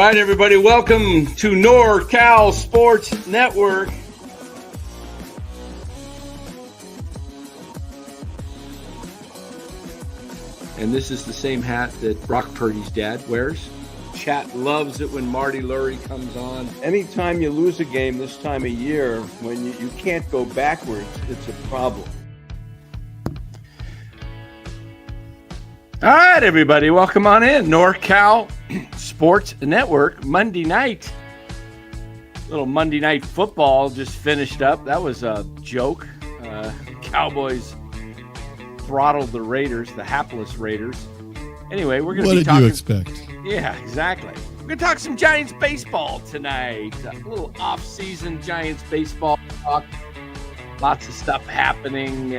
right, everybody, welcome to NorCal Sports Network. And this is the same hat that Brock Purdy's dad wears. Chat loves it when Marty Lurie comes on. Anytime you lose a game this time of year, when you can't go backwards, it's a problem. All right, everybody, welcome on in. NorCal Sports Network, Monday night. Little Monday Night Football just finished up. That was a joke. Cowboys throttled the Raiders, the hapless Raiders. Anyway, we're going to be talking. What did you expect? Yeah, exactly. We're going to talk some Giants baseball tonight. A little off-season Giants baseball talk. Lots of stuff happening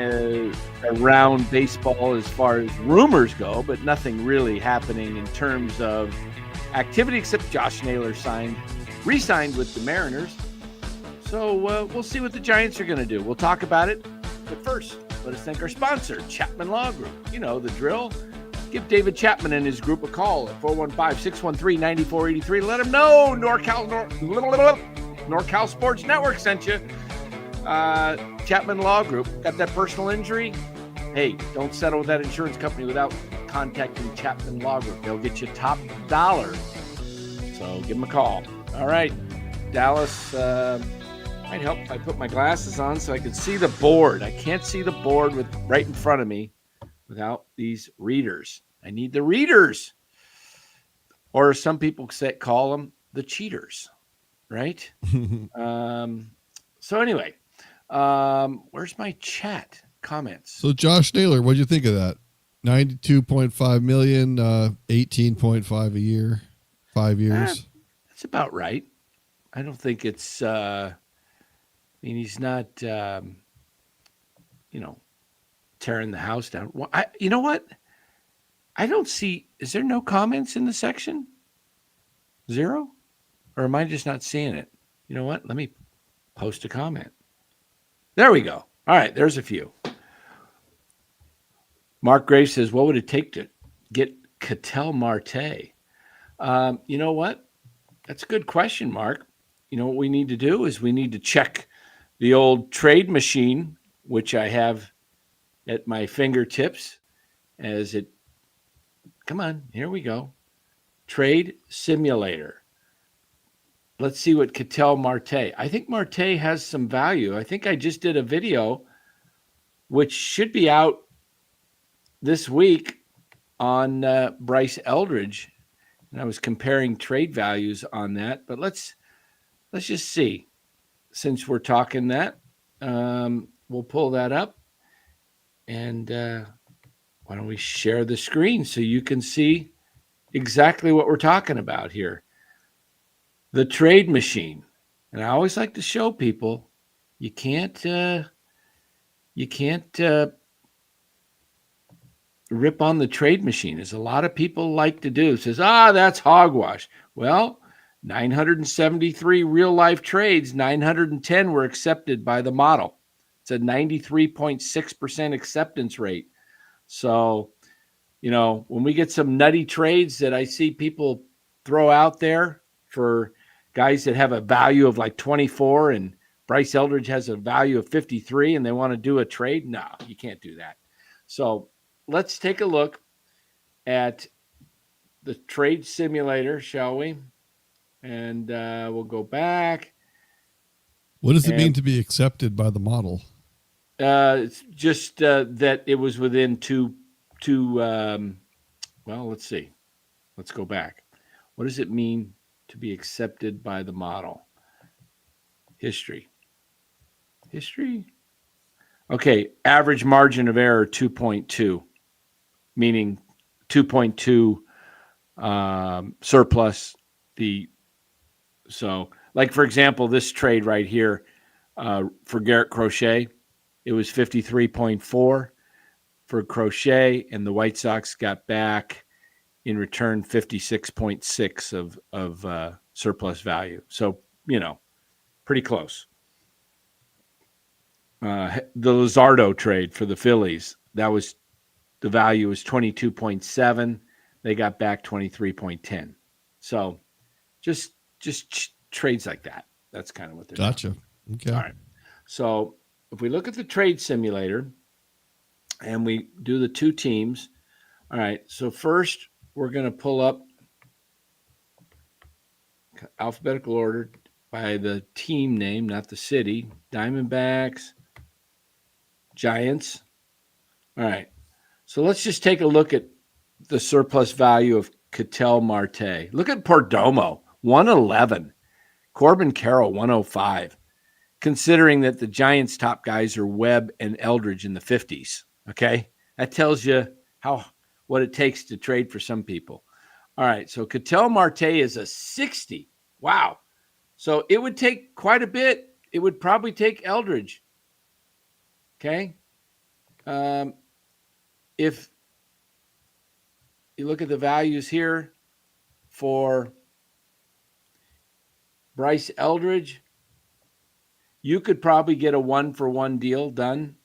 around baseball as far as rumors go, but nothing really happening in terms of activity except Josh Naylor re-signed with the Mariners. So we'll see what the Giants are going to do. We'll talk about it. But first, let us thank our sponsor, Chapman Law Group. You know the drill. Give David Chapman and his group a call at 415-613-9483. Let him know NorCal Sports Network sent you. Chapman Law Group. Got that personal injury? Hey, don't settle with that insurance company without contacting Chapman Law Group. They'll get you top dollar. So give them a call. All right, Dallas. Might help if I put my glasses on so I can see the board. I can't see the board right in front of me without these readers. I need the readers. Or some people call them the cheaters, right? So anyway, where's my chat comments? So Josh Naylor, what'd you think of that? 92.5 million, 18.5 a year, 5 years. That's about right. I don't think it's, he's not, tearing the house down. Well, you know what? I don't see, is there no comments in the section? Zero? Or am I just not seeing it? You know what? Let me post a comment. There we go. All right, there's a few. Mark Graves says, what would it take to get Ketel Marte? You know what? That's a good question, Mark. You know what we need to do is we need to check the old trade machine, which I have at my fingertips as it, come on, here we go. Trade simulator. Let's see what Ketel Marte. I think Marte has some value. I think I just did a video, which should be out this week on Bryce Eldridge. And I was comparing trade values on that. But let's just see. Since we're talking that, we'll pull that up. And why don't we share the screen so you can see exactly what we're talking about here. The trade machine. And I always like to show people you can't rip on the trade machine, as a lot of people like to do. It says, that's hogwash. Well, 973 real life trades, 910 were accepted by the model. It's a 93.6% acceptance rate. So, when we get some nutty trades that I see people throw out there for guys that have a value of like 24 and Bryce Eldridge has a value of 53 and they want to do a trade, no, you can't do that. So let's take a look at the trade simulator, shall we? And we'll go back. What does it mean to be accepted by the model? It's just that it was within two. Let's see. Let's go back. What does it mean to be accepted by the model? History. Okay, average margin of error 2.2, meaning 2.2 surplus. So, like for example, this trade right here for Garrett Crochet, it was 53.4 for Crochet, and the White Sox got back in return 56.6 of surplus value. So, pretty close. The Luzardo trade for the Phillies, the value was 22.7. They got back 23.10. So, Just trades like that. That's kind of what they're doing. Gotcha. Okay. All right. So if we look at the trade simulator and we do the two teams, all right. So first we're going to pull up alphabetical order by the team name, not the city. Diamondbacks, Giants. All right. So let's just take a look at the surplus value of Ketel Marte. Look at Perdomo, 111. Corbin Carroll, 105. Considering that the Giants' top guys are Webb and Eldridge in the 50s. Okay. That tells you what it takes to trade for some people. All right. So Ketel Marte is a 60. Wow. So it would take quite a bit. It would probably take Eldridge. Okay. If you look at the values here for Bryce Eldridge, you could probably get a 1-for-1 deal done.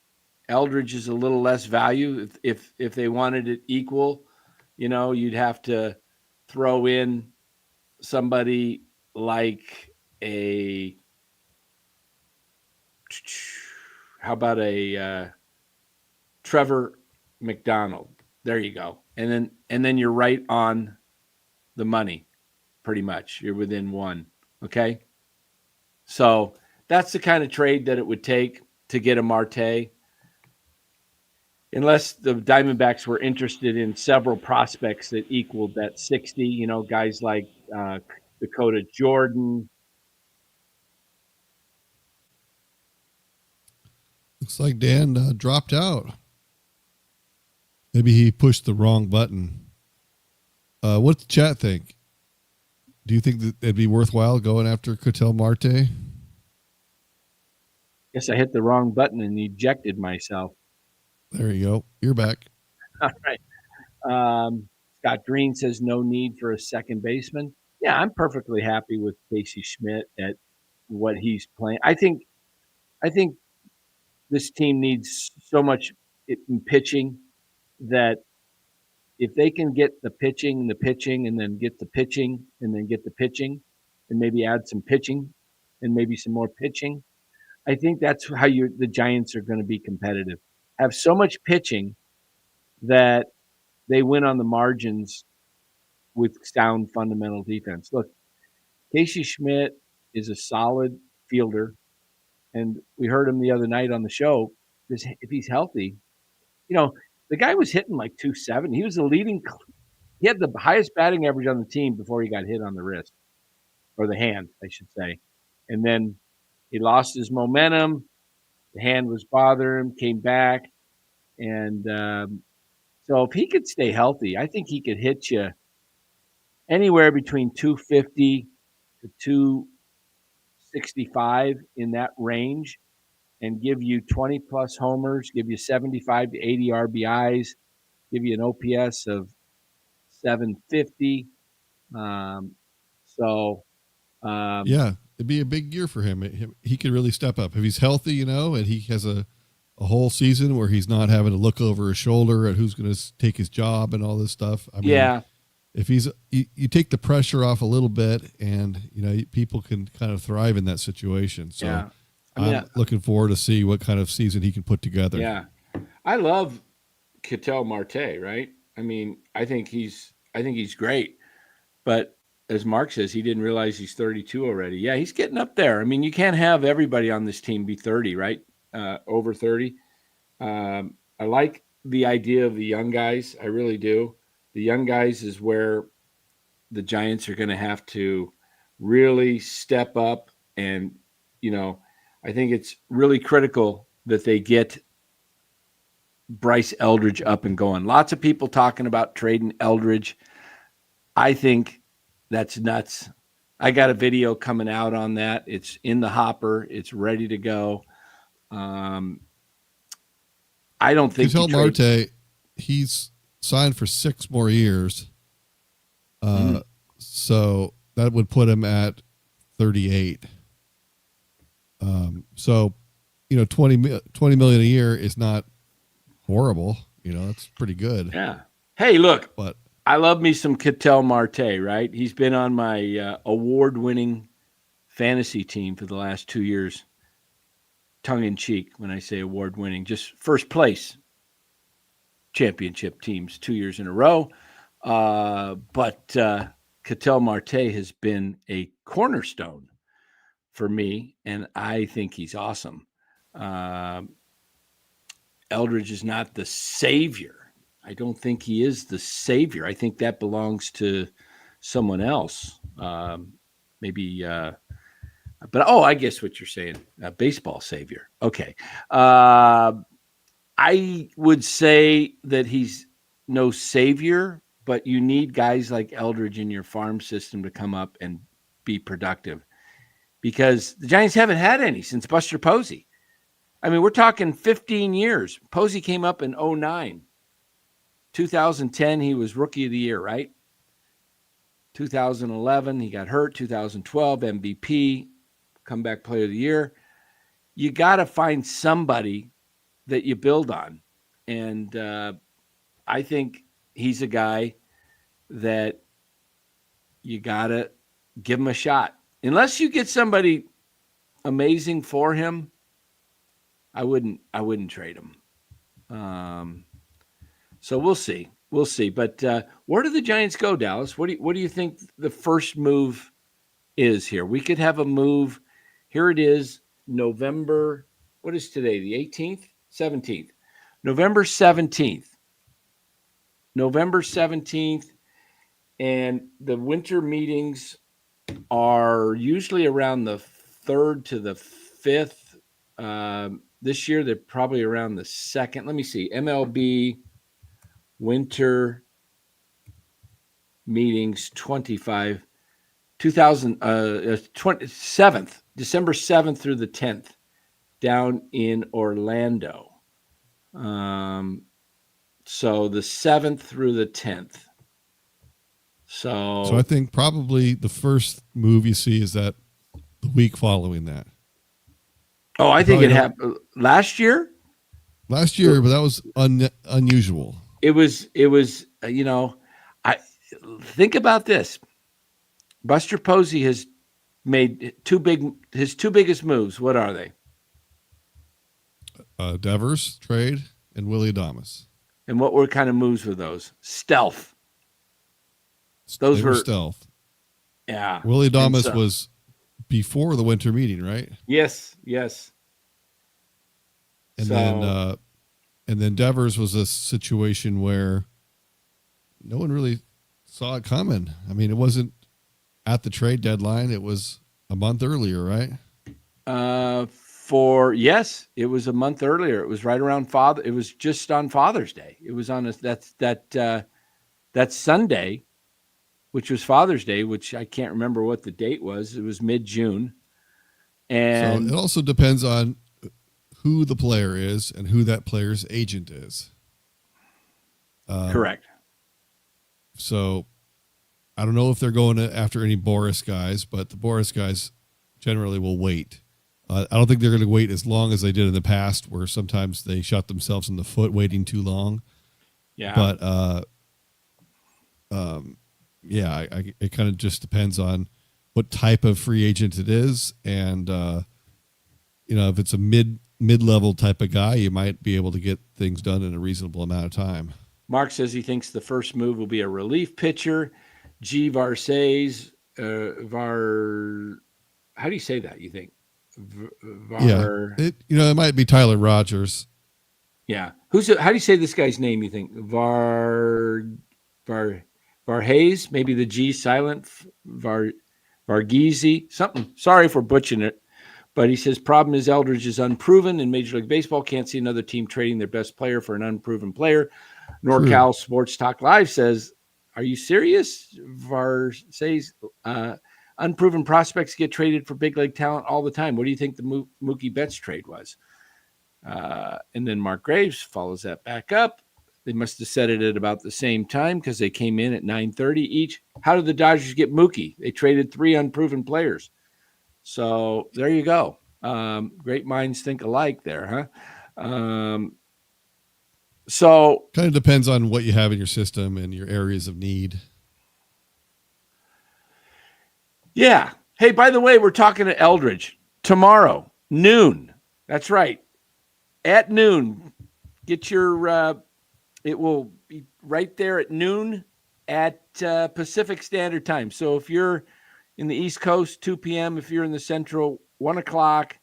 Eldridge is a little less value. If they wanted it equal, you'd have to throw in somebody like how about a Trevor McDonald? There you go. And then you're right on the money, pretty much. You're within one. Okay. So that's the kind of trade that it would take to get a Marte. Unless the Diamondbacks were interested in several prospects that equaled that 60, guys like Dakota Jordan. Looks like Dan dropped out. Maybe he pushed the wrong button. What's the chat think? Do you think that it'd be worthwhile going after Ketel Marte? Guess I hit the wrong button and ejected myself. There you go. You're back. All right. Scott Green says no need for a second baseman. Yeah, I'm perfectly happy with Casey Schmidt at what he's playing. I think this team needs so much in pitching that if they can get the pitching, and then get the pitching, and then get the pitching, and maybe add some pitching, and maybe some more pitching, I think that's how the Giants are going to be competitive. Have so much pitching that they win on the margins with sound fundamental defense. Look, Casey Schmidt is a solid fielder, and we heard him the other night on the show. If he's healthy, the guy was hitting like 270. He had the highest batting average on the team before he got hit on the wrist, or the hand, I should say. And then he lost his momentum. The hand was bothering him, came back. And so if he could stay healthy, I think he could hit you anywhere between 250 to 265 in that range and give you 20 plus homers, give you 75 to 80 RBIs, give you an OPS of 750. Yeah, it'd be a big year for him. He could really step up if he's healthy, and he has a whole season where he's not having to look over his shoulder at who's going to take his job and all this stuff. I mean, yeah. If you take the pressure off a little bit, and people can kind of thrive in that situation. So yeah. I'm looking forward to see what kind of season he can put together. Yeah, I love Ketel Marte. Right? I mean, I think he's great, but as Mark says, he didn't realize he's 32 already. Yeah, he's getting up there. I mean, you can't have everybody on this team be 30, right? Over 30. I like the idea of the young guys. I really do. The young guys is where the Giants are going to have to really step up. And, I think it's really critical that they get Bryce Eldridge up and going. Lots of people talking about trading Eldridge. I think that's nuts. I got a video coming out on that. It's in the hopper. It's ready to go. I don't think Ketel Marte, he's signed for 6 more years. So that would put him at 38. So, $20 million a year is not horrible. That's pretty good. Yeah. Hey, look, but I love me some Ketel Marte, right? He's been on my award-winning fantasy team for the last 2 years. Tongue in cheek when I say award-winning, just first place championship teams 2 years in a row. But Ketel Marte has been a cornerstone for me, and I think he's awesome. Uh, Eldridge is not the savior. I don't think he is the savior. I think that belongs to someone else. Maybe, but I guess what you're saying, baseball savior. Okay. I would say that he's no savior, but you need guys like Eldridge in your farm system to come up and be productive because the Giants haven't had any since Buster Posey. I mean, we're talking 15 years. Posey came up in 09. 2010, he was rookie of the year, right? 2011, he got hurt. 2012, MVP, comeback player of the year. You got to find somebody that you build on. And I think he's a guy that you got to give him a shot. Unless you get somebody amazing for him, I wouldn't trade him. So we'll see. We'll see. But where do the Giants go, Dallas? What do you think the first move is here? We could have a move. Here it is, November. What is today? The 18th? 17th. November 17th. November 17th. And the winter meetings are usually around the 3rd to the 5th. This year, they're probably around the 2nd. Let me see. MLB winter meetings 20, 7th, December 7th through the 10th down in Orlando. So the 7th through the 10th. So I think probably the first move you see is that the week following that. Oh, I think it happened last year. Last year, but that was unusual. It was. I think about this. Buster Posey has made his two biggest moves. What are they? Devers trade and Willie Adames. And what kind of moves were those? Stealth. Those were stealth. Yeah. Willie Adames was before the winter meeting, right? Yes. And then Devers was a situation where no one really saw it coming. I mean, it wasn't at the trade deadline. It was a month earlier, right? It was a month earlier. It was right around It was just on Father's Day. It was on that Sunday, which was Father's Day, which I can't remember what the date was. It was mid-June. And so it also depends on who the player is and who that player's agent is. Correct. So I don't know if they're going after any Boris guys, but the Boris guys generally will wait. I don't think they're going to wait as long as they did in the past, where sometimes they shot themselves in the foot waiting too long. Yeah. But it kind of just depends on what type of free agent it is, and if it's a mid-level type of guy, you might be able to get things done in a reasonable amount of time. Mark says he thinks the first move will be a relief pitcher. G. Varsays, how do you say that, you think? It might be Tyler Rogers. Yeah. How do you say this guy's name, you think? Varhays, maybe the G silent, Varghese, something. Sorry if we're butchering it. But he says, problem is Eldridge is unproven in Major League Baseball. Can't see another team trading their best player for an unproven player. NorCal Sports Talk Live says, are you serious? Varsays, unproven prospects get traded for big league talent all the time. What do you think the Mookie Betts trade was? And then Mark Graves follows that back up. They must have said it at about the same time because they came in at 9:30 each. How did the Dodgers get Mookie? They traded 3 unproven players. So there you go. Great minds think alike there, huh? So Kind of depends on what you have in your system and your areas of need. yeah. Hey, by the way, we're talking to Eldridge tomorrow, noon. That's right. At noon. Get your it will be right there at noon at Pacific Standard Time. So if you're in the East Coast, 2 p.m. If you're in the Central, 1 o'clock,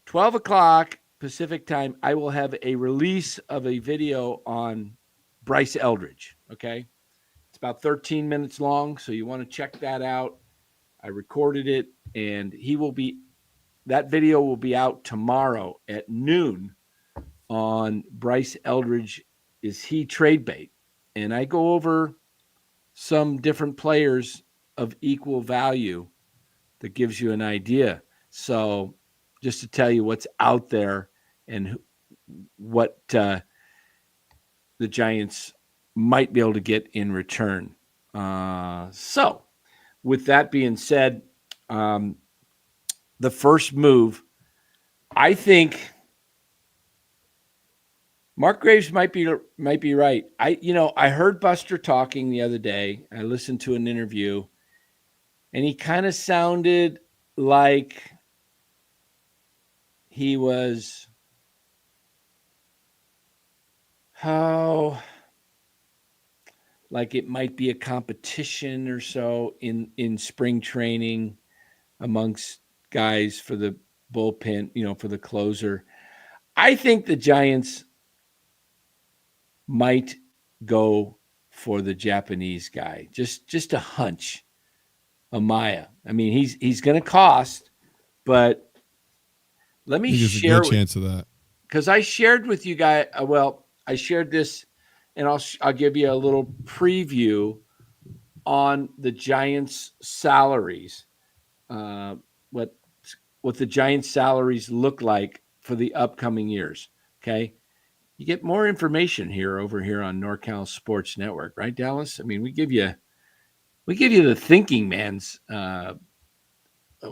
12 o'clock Pacific Time, I will have a release of a video on Bryce Eldridge. Okay. It's about 13 minutes long. So you want to check that out. I recorded it, and that video will be out tomorrow at noon on Bryce Eldridge. Is he trade bait? And I go over some different players of equal value that gives you an idea. So just to tell you what's out there and what the Giants might be able to get in return. So with that being said, the first move, I think Mark Graves might be right. I heard Buster talking the other day. I listened to an interview, and he kind of sounded like he was like it might be a competition or so in spring training amongst guys for the bullpen, for the closer. I think the Giants might go for the Japanese guy. Just a hunch. Amaya. I mean, he's going to cost, but let me There's a good chance of that. Because I shared with you guys. I shared this, and I'll give you a little preview on the Giants' salaries. What the Giants' salaries look like for the upcoming years. Okay, you get more information over here on NorCal Sports Network, right, Dallas? I mean, we give you the thinking man's.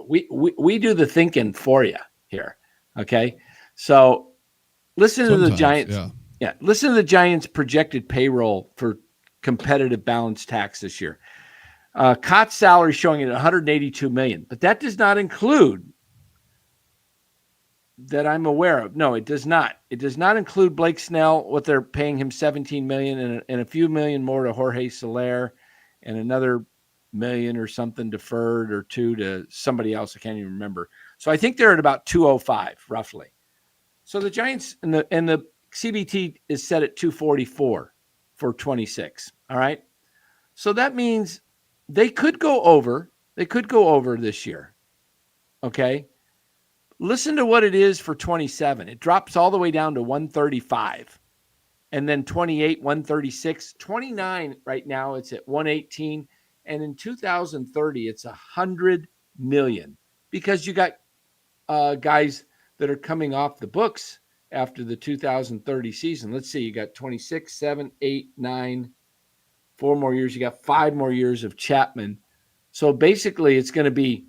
We do the thinking for you here. Okay, so listen to the Giants. Yeah, listen to the Giants' projected payroll for competitive balance tax this year. Cott's salary showing at $182 million, but that does not include, that I'm aware of. No, it does not. It does not include Blake Snell, what they're paying him $17 million, and a few million more to Jorge Soler, and another million or something deferred, or two to somebody else. I can't even remember. So I think they're at about 205 roughly. So the Giants and the CBT is set at 244 for 26. All right. So that means they could go over. They could go over this year. Okay. Listen to what it is for 27. It drops all the way down to 135. And then 28, 136. 29 right now, it's at 118. And in 2030, it's $100 million, because you got guys that are coming off the books after the 2030 season. Let's see, you got 26, 7, 8, 9, 4 more years. You got 5 more years of Chapman. So basically, it's going to be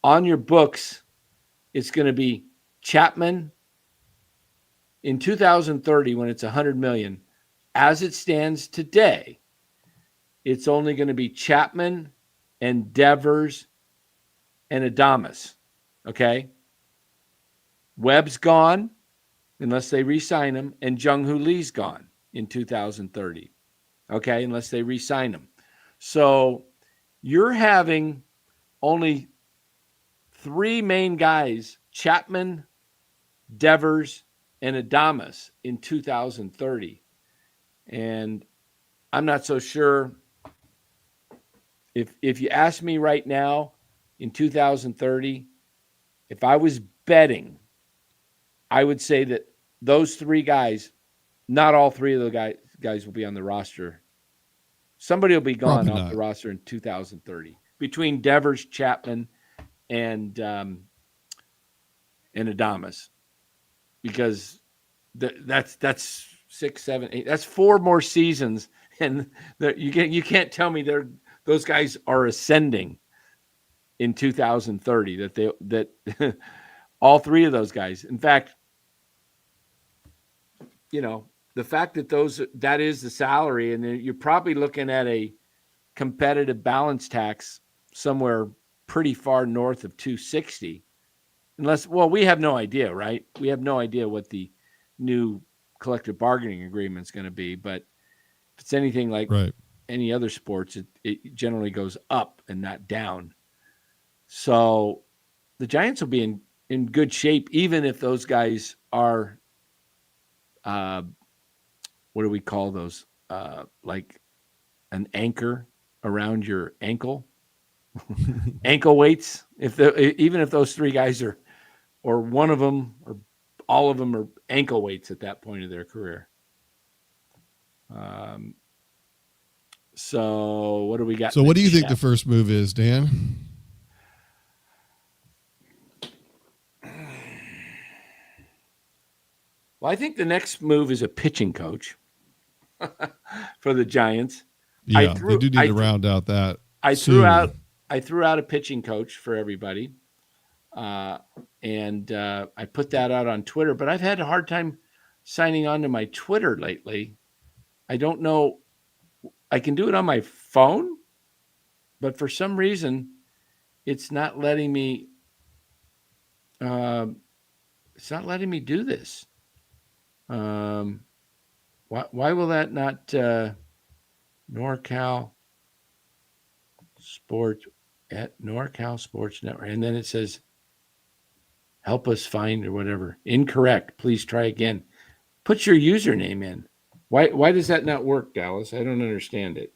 on your books. It's going to be Chapman in 2030 when it's $100 million. As it stands today, it's only going to be Chapman and Devers and Adames. Okay? Webb's gone unless they re-sign him, and Jung-Hoo Lee's gone in 2030. Okay? Unless they re-sign him. So you're having only 3 main guys, Chapman, Devers, and Adames in 2030. And I'm not so sure if you ask me right now in 2030, if I was betting, I would say that those 3 guys, not all 3 of the guys will be on the roster. Somebody will be gone off the roster in 2030 between Devers, Chapman, and Adames, because that's 6, 7, 8. That's 4 more seasons, and you can't tell me those guys are ascending in 2030. All 3 of those guys. In fact, the fact that that is the salary, and you're probably looking at a competitive balance tax somewhere pretty far north of 260. Unless, well, we have no idea, right? We have no idea what the new collective bargaining agreement is going to be. But if it's anything like Right. any other sports, it generally goes up and not down. So the Giants will be in good shape, even if those guys are, what do we call those? Like an anchor around your ankle, ankle weights. Even if those three guys are, or one of them, or all of them are ankle weights at that point of their career. So what do we got? So what do you think the first move is, Dan? Well, I think the next move is a pitching coach for the Giants. Yeah, they do need to round out that. I threw out a pitching coach for everybody, and I put that out on Twitter. But I've had a hard time signing on to my Twitter lately. I don't know. I can do it on my phone, but for some reason, it's not letting me. It's not letting me do this. Why will that not? NorCal Sports at NorCal Sports Network, and then it says, "Help us find" or whatever. Incorrect. Please try again. Put your username in. Why does that not work, Dallas? I don't understand it.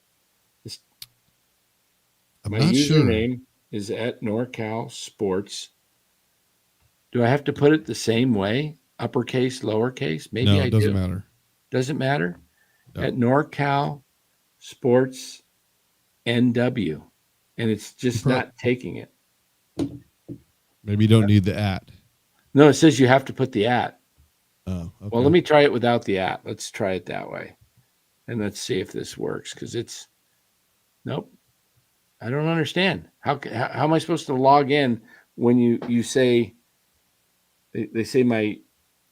My username is at NorCal Sports. Do I have to put it the same way? Uppercase, lowercase? Maybe no, I it doesn't do. matter. Doesn't matter? No. At NorCal Sports NW. And it's just not taking it. Maybe you don't need the at. No, it says you have to put the at. Oh, okay. Well, let me try it without the at. Let's try it that way. And let's see if this works, because it's nope. I don't understand. How am I supposed to log in when you say they say my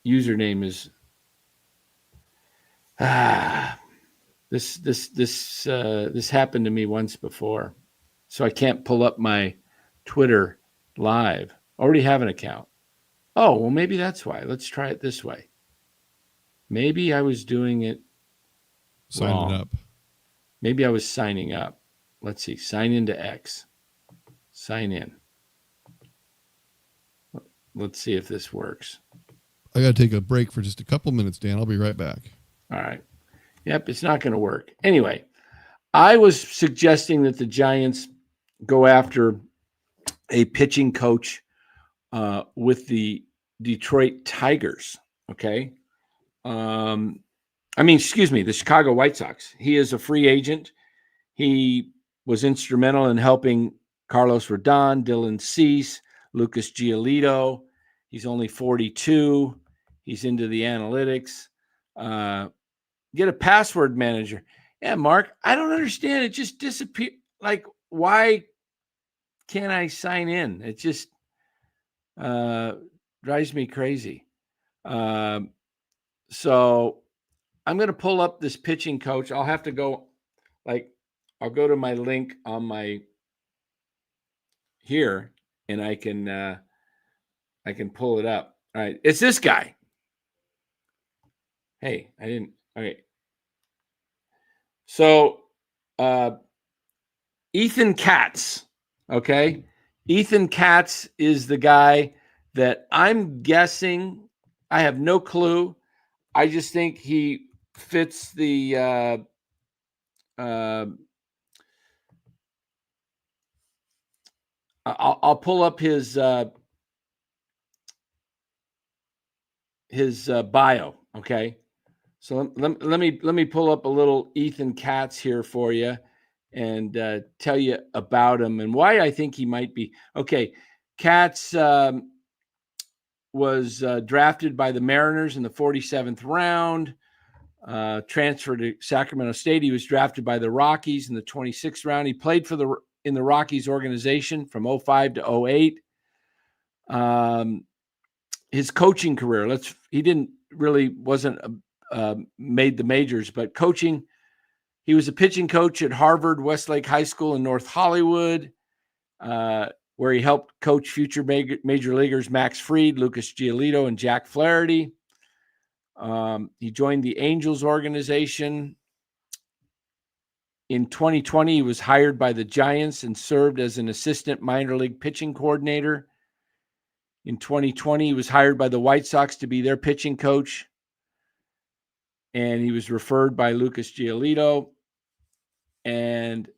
username is this happened to me once before. So I can't pull up my Twitter live. Already have an account. Oh, well, maybe that's why. Let's try it this way. Maybe I was doing it signing up. Maybe I was signing up. Let's see. Sign into X. Sign in. Let's see if this works. I got to take a break for just a couple minutes, Dan. I'll be right back. All right. Yep, it's not going to work. Anyway, I was suggesting that the Giants go after a pitching coach with the Detroit Tigers. Okay. Excuse me, the Chicago White Sox. He is a free agent. He was instrumental in helping Carlos Rodon, Dylan Cease, Lucas Giolito. He's only 42. He's into the analytics. Get a password manager. Yeah, Mark, I don't understand. It just disappeared. Like, why can't I sign in? It just drives me crazy. So I'm going to pull up this pitching coach. I'll have to go, I'll go to my link on my here, and I can pull it up. All right, it's this guy. Hey, I didn't. All right. So, Ethan Katz. Okay, Ethan Katz is the guy that I'm guessing. I have no clue. I just think he fits the. I'll pull up his bio. Okay, so let me pull up a little Ethan Katz here for you, and tell you about him and why I think he might be okay. Katz was drafted by the Mariners in the 47th round. Transferred to Sacramento State. He was drafted by the Rockies in the 26th round. He played in the Rockies organization from 05 to 08. His coaching career, wasn't made the majors, but coaching, he was a pitching coach at Harvard Westlake High School in North Hollywood, where he helped coach future major leaguers Max Fried, Lucas Giolito, and Jack Flaherty. He joined the Angels organization. In 2020, he was hired by the Giants and served as an assistant minor league pitching coordinator. In 2020, he was hired by the White Sox to be their pitching coach, and he was referred by Lucas Giolito. And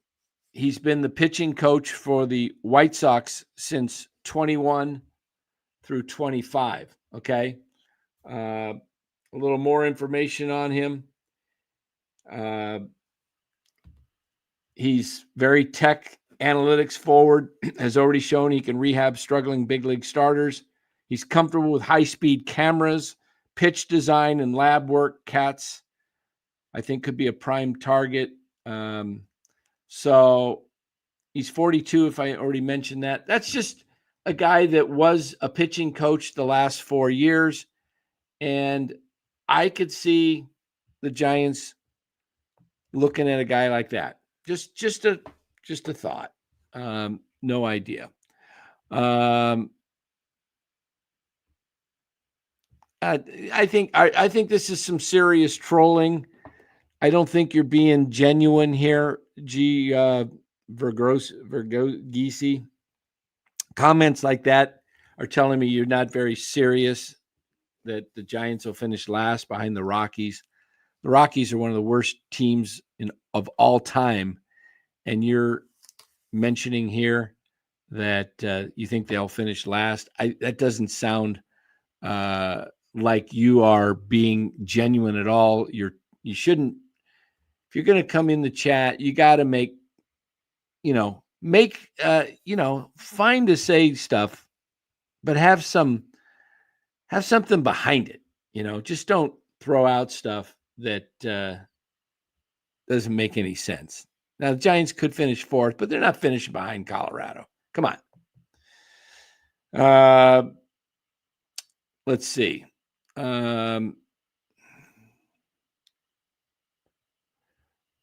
he's been the pitching coach for the White Sox since 21 through 25. Okay. A little more information on him. He's very tech analytics forward, has already shown he can rehab struggling big league starters. He's comfortable with high-speed cameras, pitch design, and lab work. Cats, I think, could be a prime target. So he's 42, if I already mentioned that. That's just a guy that was a pitching coach the last 4 years. And I could see the Giants looking at a guy like that. Just a thought. No idea. I think this is some serious trolling. I don't think you're being genuine here, Vergisi. Comments like that are telling me you're not very serious, that the Giants will finish last behind the Rockies. The Rockies are one of the worst teams of all time, and you're mentioning here that you think they'll finish last. That doesn't sound like you are being genuine at all. You shouldn't. If you're going to come in the chat, you got to find to say stuff, but have something behind it. Just don't throw out stuff that doesn't make any sense. Now, the Giants could finish fourth, but they're not finishing behind Colorado. Come on. Let's see.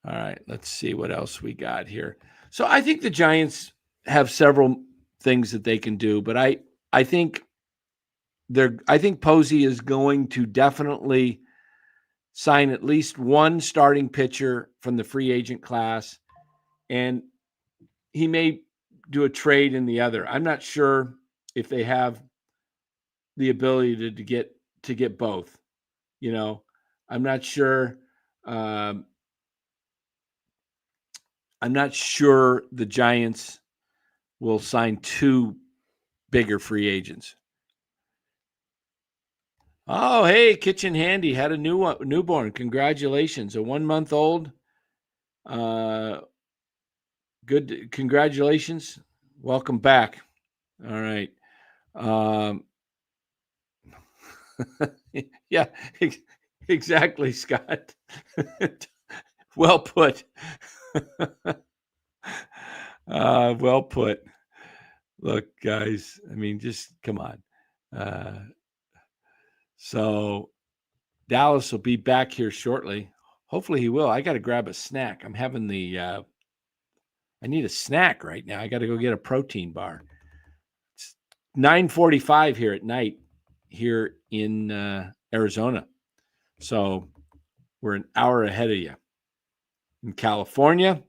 All right, let's see what else we got here. So I think the Giants have several things that they can do, but I think Posey is going to definitely sign at least one starting pitcher from the free agent class, and he may do a trade in the other. I'm not sure if they have the ability to get both. I'm not sure. I'm not sure the Giants will sign two bigger free agents. Oh, hey, Kitchen Handy had a newborn. Congratulations. A 1-month-old. Good. Congratulations. Welcome back. All right. Yeah, exactly, Scott. Well put. Well put. Look, guys, I mean, just come on. So Dallas will be back here shortly. Hopefully he will. I got to grab a snack. I'm having I need a snack right now. I got to go get a protein bar. It's 9:45 here at night here in Arizona. So we're an hour ahead of you in California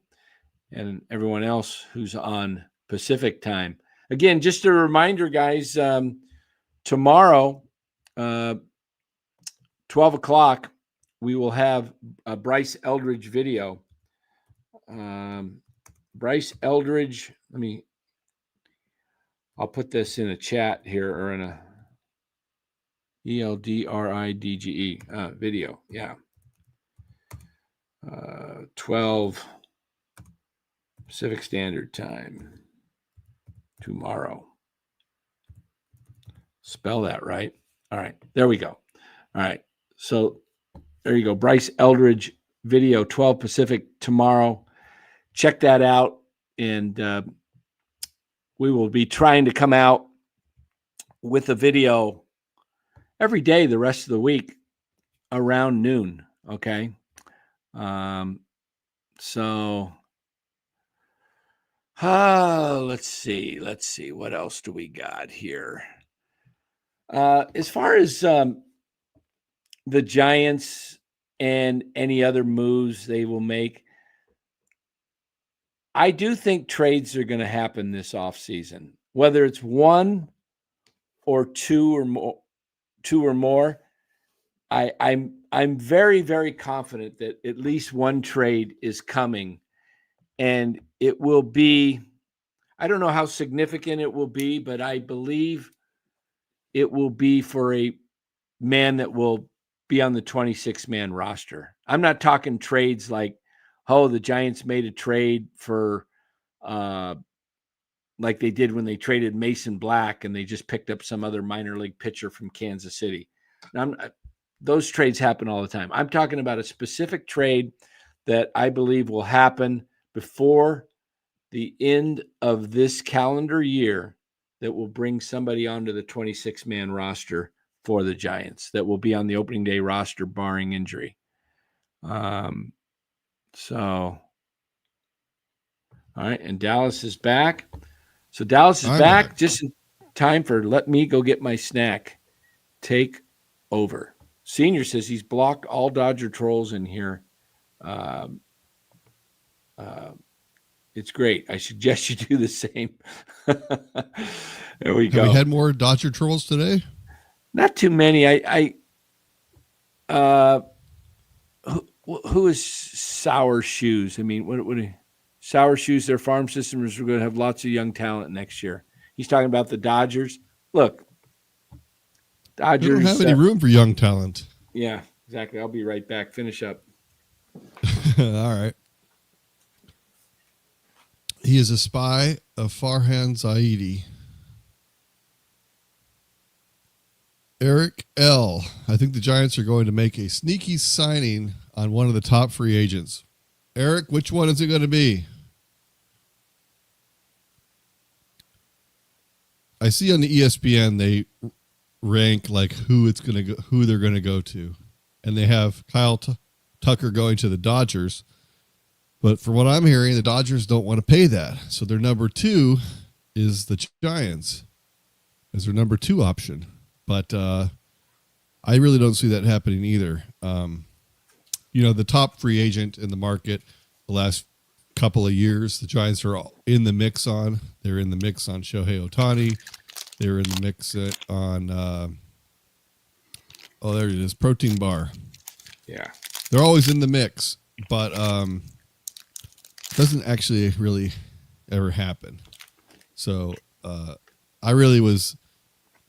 and everyone else who's on Pacific time. Again, just a reminder, guys, tomorrow, 12 o'clock, we will have a Bryce Eldridge video. Bryce Eldridge, I'll put this in a chat here, or in a ELDRIDGE video. Yeah. 12 Pacific Standard Time tomorrow. Spell that right. All right. There we go. All right. So there you go. Bryce Eldridge video, 12 Pacific tomorrow. Check that out. And we will be trying to come out with a video every day the rest of the week. around noon. Okay. So let's see. What else do we got here? As far as the Giants and any other moves they will make, I do think trades are going to happen this offseason. Whether it's one or two or more, I'm very, very confident that at least one trade is coming, and it will be. I don't know how significant it will be, but I believe it will be for a man that will be on the 26-man roster. I'm not talking trades like, oh, the Giants made a trade for, like they did when they traded Mason Black and they just picked up some other minor league pitcher from Kansas City. Now, those trades happen all the time. I'm talking about a specific trade that I believe will happen before the end of this calendar year that will bring somebody onto the 26-man roster for the Giants that will be on the opening day roster barring injury. So, all right, and Dallas is back. So Dallas is back just in time for let me go get my snack. Take over. Senior says he's blocked all Dodger trolls in here. It's great. I suggest you do the same. There we go. Have we had more Dodger trolls today? Not too many. Who is Sour Shoes? I mean, what Sour Shoes, their farm system is going to have lots of young talent next year. He's talking about the Dodgers. Look, Dodgers. We don't have any room for young talent. Yeah, exactly. I'll be right back. Finish up. All right. He is a spy of Farhan Zaidi. Eric L. I think the Giants are going to make a sneaky signing on one of the top free agents. Eric, which one is it going to be? I see on the ESPN they rank like who they're going to go to, and they have Kyle Tucker going to the Dodgers. But from what I'm hearing, the Dodgers don't want to pay that, so their number 2 is the Giants as their number 2 option. But I really don't see that happening either. The top free agent in the market the last couple of years, the Giants are all in the mix on. They're in the mix on Shohei Ohtani. They're in the mix on, there it is, Protein Bar. Yeah. They're always in the mix, but doesn't actually really ever happen. So I really was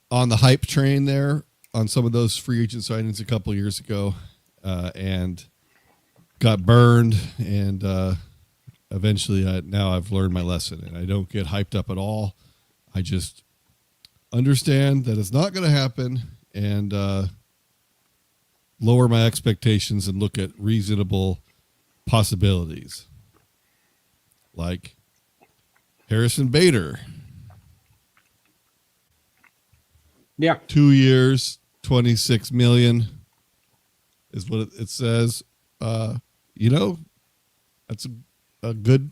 on the hype train there on some of those free agent signings a couple of years ago and got burned. And eventually now I've learned my lesson and I don't get hyped up at all. I just understand that it's not going to happen and lower my expectations and look at reasonable possibilities. Like Harrison Bader. Yeah. 2 years, $26 million is what it says. That's a good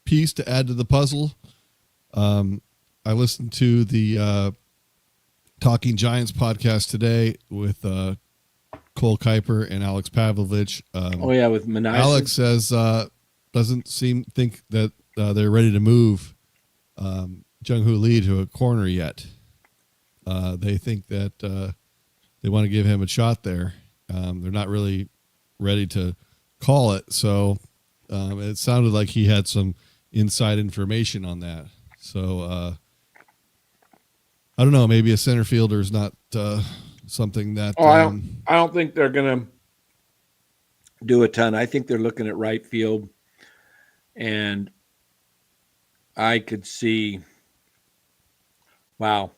piece to add to the puzzle. I listened to the Talking Giants podcast today with Cole Kuiper and Alex Pavlovich. With Manasseh. Alex says doesn't think that they're ready to move Jung-Hoo Lee to a corner yet. They think that they want to give him a shot there. They're not really ready to call it. So it sounded like he had some inside information on that. So I don't know. Maybe a center fielder is not something that. I don't think they're going to do a ton. I think they're looking at right field. And I could see, wow.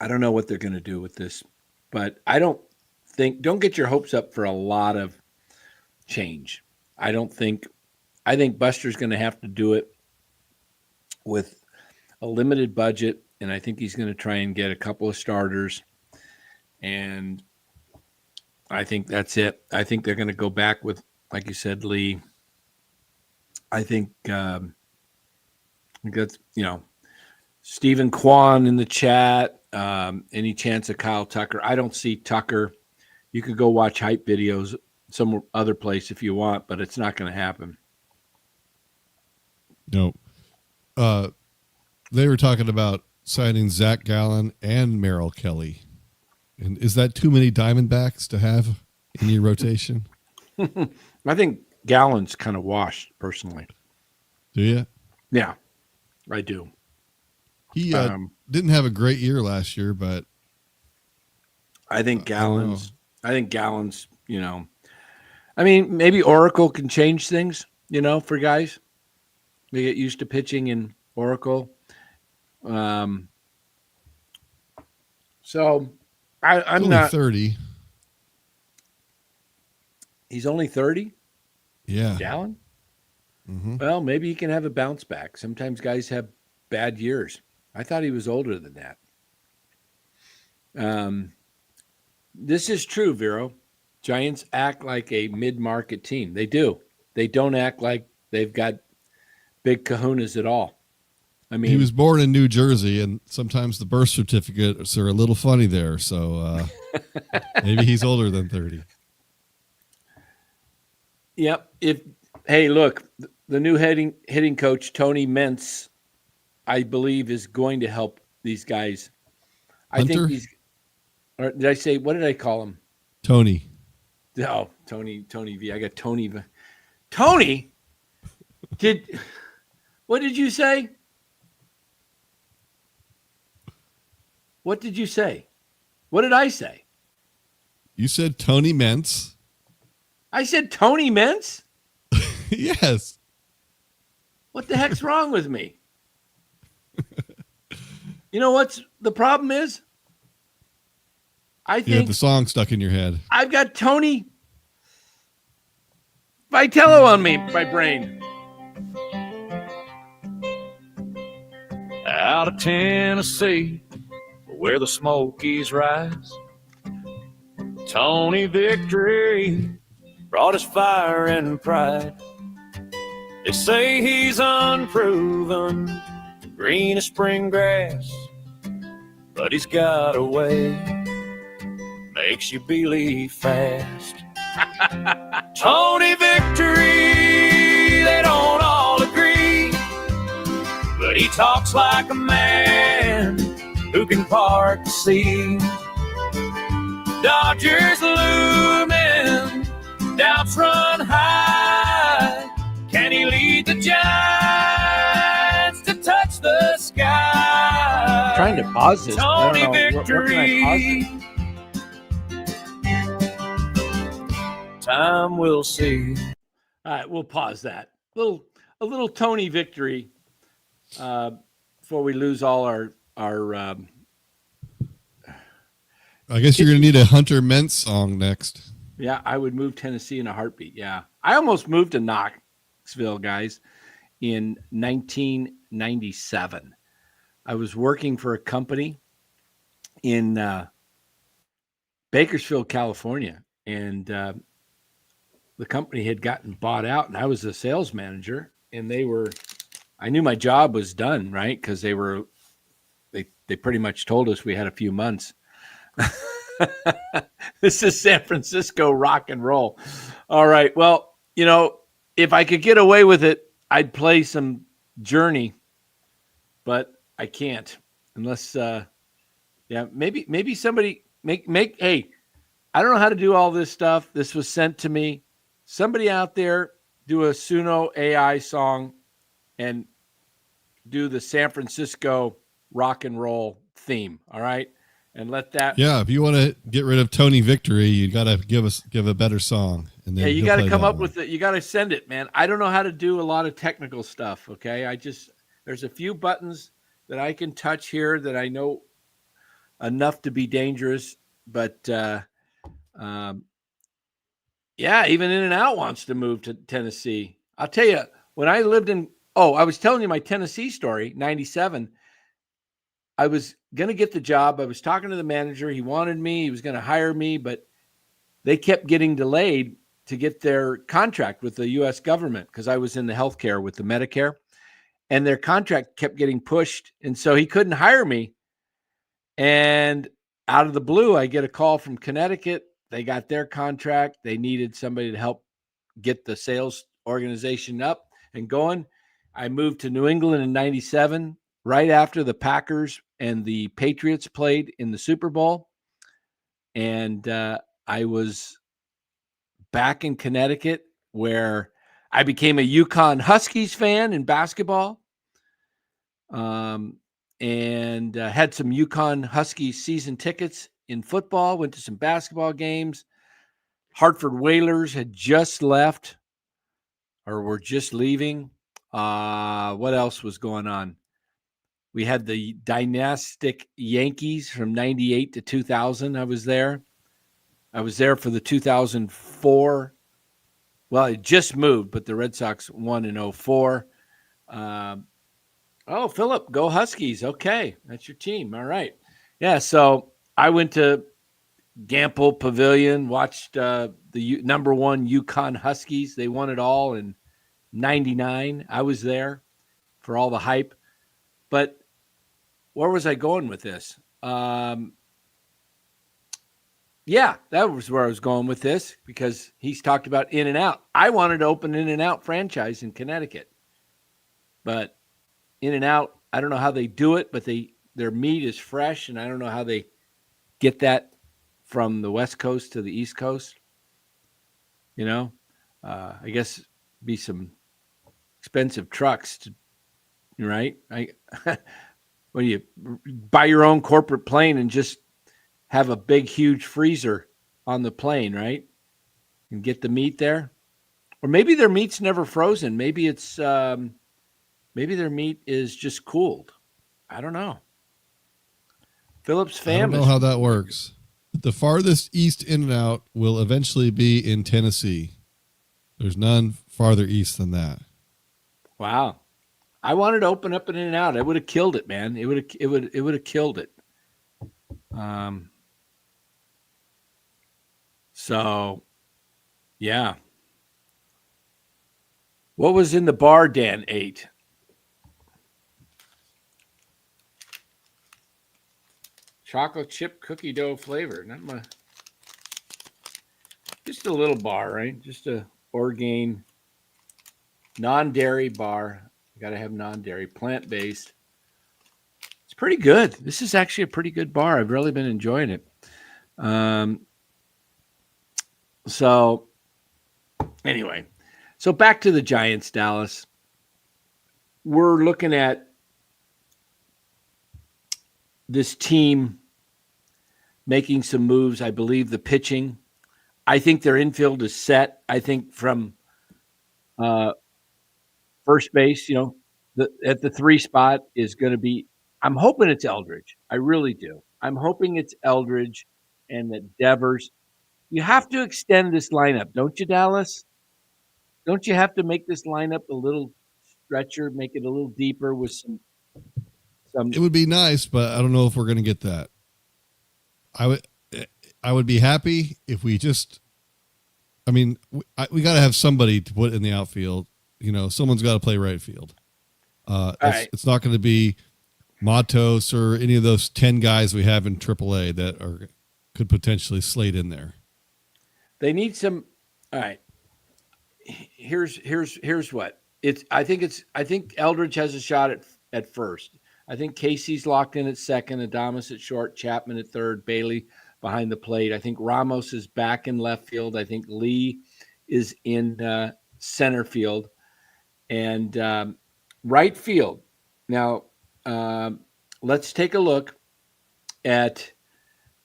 I don't know what they're going to do with this, but don't get your hopes up for a lot of change. I think Buster's going to have to do it with a limited budget, and I think he's going to try and get a couple of starters. And I think that's it. I think they're going to go back with, like you said, Lee. I think that's, Stephen Kwan in the chat. Any chance of Kyle Tucker? I don't see Tucker. You could go watch hype videos some other place if you want, but it's not going to happen. No. They were talking about signing Zach Gallen and Merrill Kelly. And is that too many Diamondbacks to have in your rotation? I think Gallen's kind of washed, personally. Do you? Yeah, I do. He didn't have a great year last year, but I think Gallen's, maybe Oracle can change things, for guys. They get used to pitching in Oracle. So I'm only not 30. He's only 30? Yeah. Gallen? Mm-hmm. Well, maybe he can have a bounce back. Sometimes guys have bad years. I thought he was older than that. This is true, Vero. Giants act like a mid-market team. They do. They don't act like they've got big kahunas at all. I mean, he was born in New Jersey, and sometimes the birth certificates are a little funny there. So maybe he's older than 30. Yep. Hey, look, the new hitting coach, Tony Mentz, I believe is going to help these guys. Hunter? Or did I say, what did I call him? Tony. Oh, Tony V. I got Tony V. Tony? What did you say? What did you say? What did I say? You said Tony Mentz. I said Tony Mentz? Yes. What the heck's wrong with me? You know what's the problem is? I You have think the song stuck in your head. I've got Tony Vitello on my brain. Out of Tennessee, where the Smokies rise, Tony Victory brought us fire and pride. They say he's unproven, green as spring grass, but he's got a way, makes you believe fast. Tony Victory, they don't all agree, but he talks like a man who can part the sea. Dodgers looming, doubts run high. Can he lead the Giants to touch the sky? I'm trying to pause this. Tony Victory. Victory. Time will see. All right, we'll pause that. A little Tony Victory before we lose all our I guess you're going to need a Hunter Mentz song next. Yeah, I would move Tennessee in a heartbeat. Yeah. I almost moved to Knoxville, guys, in 1997. I was working for a company in Bakersfield, California, and the company had gotten bought out, and I was the sales manager, and I knew my job was done, right? Because they pretty much told us we had a few months. This is San Francisco rock and roll. All right. Well, if I could get away with it, I'd play some Journey, but I can't unless, maybe somebody hey, I don't know how to do all this stuff. This was sent to me. Somebody out there do a Suno AI song and do the San Francisco rock and roll theme. All right. And let that. Yeah. If you want to get rid of Tony Victory, you got to give a better song. And then you got to come up with it. You got to send it, man. I don't know how to do a lot of technical stuff. Okay. There's a few buttons that I can touch here that I know enough to be dangerous, but, even In and Out wants to move to Tennessee. I'll tell you, when I lived I was telling you my Tennessee story, 97. I was going to get the job. I was talking to the manager. He wanted me. He was going to hire me, but they kept getting delayed to get their contract with the U.S. government because I was in the healthcare with the Medicare, and their contract kept getting pushed. And so he couldn't hire me. And out of the blue, I get a call from Connecticut. They got their contract. They needed somebody to help get the sales organization up and going. I moved to New England in 97, right after the Packers and the Patriots played in the Super Bowl. And I was back in Connecticut where I became a UConn Huskies fan in basketball. And had some UConn Huskies season tickets in football, went to some basketball games. Hartford Whalers had just left or were just leaving. What else was going on? We had the dynastic Yankees from 98 to 2000. I was there for the 2004. Well, it just moved, but the Red Sox won in 04. Oh, Philip, go Huskies. Okay, that's your team. All right. Yeah, so I went to Gamble Pavilion, watched the number one UConn Huskies. They won it all in 99. I was there for all the hype. But where was I going with this? Yeah, that was where I was going with this because he's talked about In-N-Out. I wanted to open an In-N-Out franchise in Connecticut. But In-N-Out, I don't know how they do it, but their meat is fresh, and I don't know how they get that from the West Coast to the East Coast. You know, I guess be some expensive trucks, right? When you buy your own corporate plane and just have a big, huge freezer on the plane, right? And get the meat there. Or maybe their meat's never frozen. Maybe it's maybe their meat is just cooled. I don't know. Philip's famous. I don't know how that works. But the farthest east In-N-Out will eventually be in Tennessee. There's none farther east than that. Wow. I wanted to open up an In-N-Out. I would have killed it, man. It would have killed it. So, yeah. What was in the bar Dan ate? Chocolate chip cookie dough flavor. Just a little bar, right? Just a Orgain non-dairy bar. You got to have non-dairy, plant-based. It's pretty good. This is actually a pretty good bar. I've really been enjoying it. So anyway, so back to the Giants, Dallas. We're looking at this team making some moves. I believe the pitching. I think their infield is set. I think from first base, at the 3 spot is going to be, I'm hoping it's Eldridge. I really do. I'm hoping it's Eldridge and that Devers. You have to extend this lineup, don't you, Dallas? Don't you have to make this lineup a little stretcher, make it a little deeper with some? It would be nice, but I don't know if we're going to get that. I would be happy if we just. I mean, we got to have somebody to put in the outfield. Someone's got to play right field. It's not going to be Matos or any of those 10 guys we have in AAA that could potentially slate in there. They need some. All right. Here's what it's. I think Eldridge has a shot at first. I think Casey's locked in at second, Adames at short, Chapman at third, Bailey behind the plate. I think Ramos is back in left field. I think Lee is in center field, and right field. Now, let's take a look at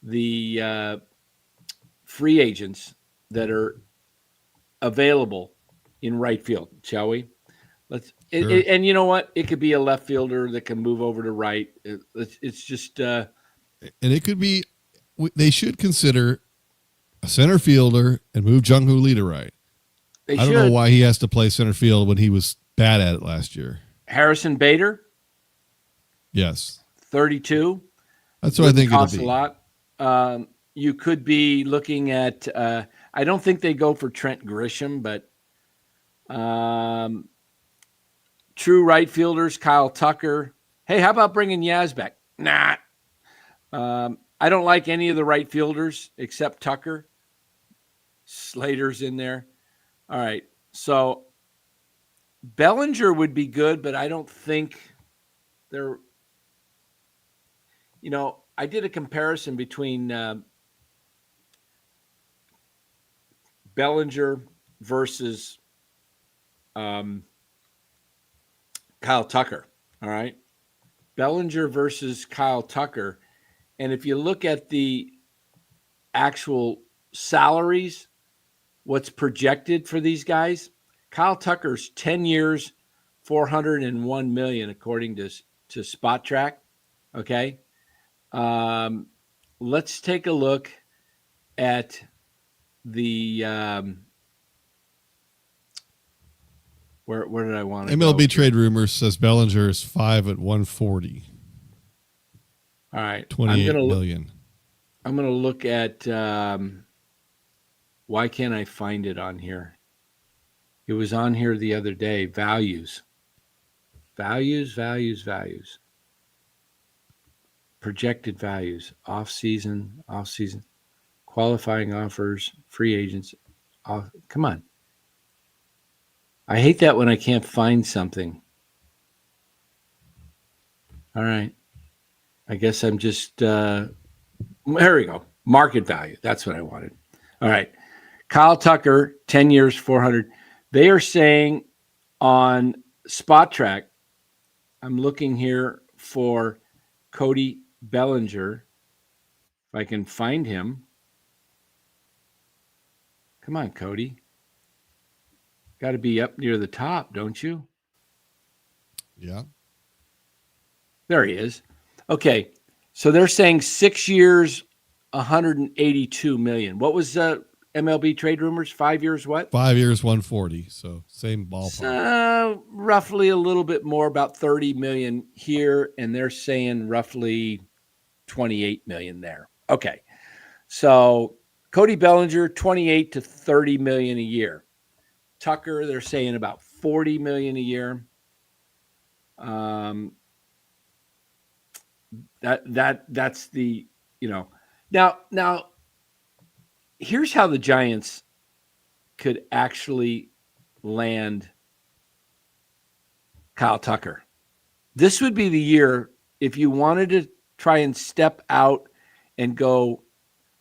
the free agents that are available in right field, shall we? Sure. And you know what? It could be a left fielder that can move over to right. It's just and it could be. They should consider a center fielder and move Jung-Hoo Lee to right. I don't know why he has to play center field when he was bad at it last year. Harrison Bader. Yes. 32. That's what I think it'll be. A lot. you could be looking at. I don't think they go for Trent Grisham, but true right fielders, Kyle Tucker. Hey, how about bringing Yaz back? Nah. I don't like any of the right fielders except Tucker. Slater's in there. All right. So Bellinger would be good, but I don't think they're, I did a comparison between Bellinger versus Kyle Tucker. All right. Bellinger versus Kyle Tucker. And if you look at the actual salaries, what's projected for these guys, Kyle Tucker's 10 years, $401 million, according to Spot Track. Okay. Let's take a look at the where did I want to MLB go? Trade Rumors says Bellinger is 5 at 140. All right. 28 million. I'm going to look at why can't I find it on here? It was on here the other day. Values. Projected values. Off-season. Qualifying offers. Free agents. Come on. I hate that when I can't find something. All right. I guess I'm just... there we go. Market value. That's what I wanted. All right. Kyle Tucker, 10 years, 400. They are saying on Spot Track, I'm looking here for Cody Bellinger. If I can find him. Come on, Cody. Got to be up near the top, don't you? Yeah. There he is. Okay. So they're saying 6 years, 182 million. What was MLB Trade Rumors? 5 years what? 5 years, 140. So same ballpark. Roughly a little bit more, about 30 million here, and they're saying roughly 28 million there. Okay. So Cody Bellinger, 28 to 30 million a year. Tucker, they're saying about 40 million a year. That's the, now here's how the Giants could actually land Kyle Tucker. This would be the year if you wanted to try and step out and go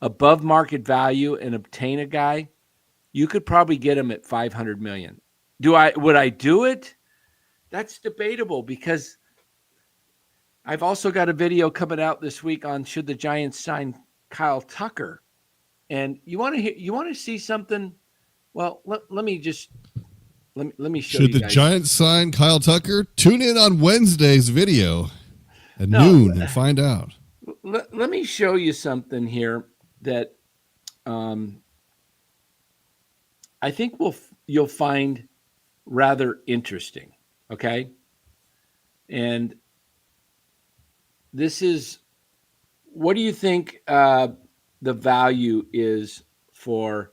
above market value and obtain a guy, you could probably get him at 500 million. Would I do it? That's debatable because I've also got a video coming out this week on should the Giants sign Kyle Tucker. And you want to see something? Well, let me show you. Should the Giants sign Kyle Tucker? Tune in on Wednesday's video at noon and find out. Let me show you something here that I think you'll find rather interesting. Okay, and this is, what do you think the value is for?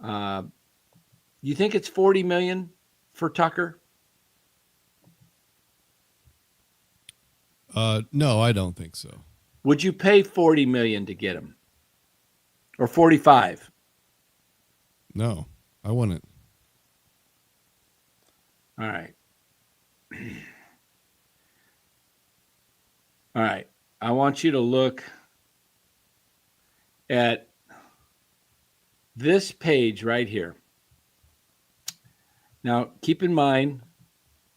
You think it's 40 million for Tucker? No, I don't think so. Would you pay 40 million to get him, or 45? No, I wouldn't. All right. All right. I want you to look at this page right here. Now, keep in mind,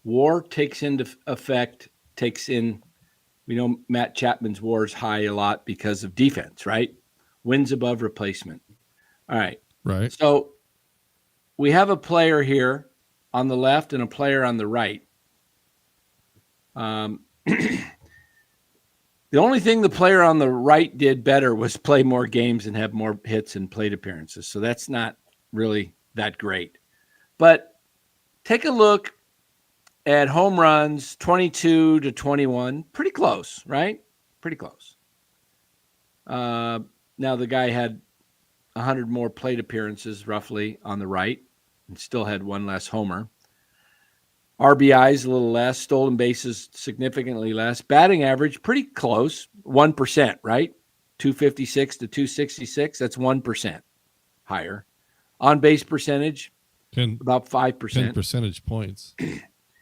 WAR takes into effect, we know Matt Chapman's WAR is high a lot because of defense, right? Wins above replacement. All right. Right. So we have a player here on the left and a player on the right. The only thing the player on the right did better was play more games and have more hits and plate appearances. So that's not really that great. But take a look at home runs, 22 to 21. Pretty close, right? Pretty close. Now the guy had 100 more plate appearances roughly on the right and still had one less homer. RBIs a little less, stolen bases significantly less. Batting average pretty close, 1%, right? 256 to 266, that's 1% higher. On base percentage, 10, about 5%. 10 percentage points.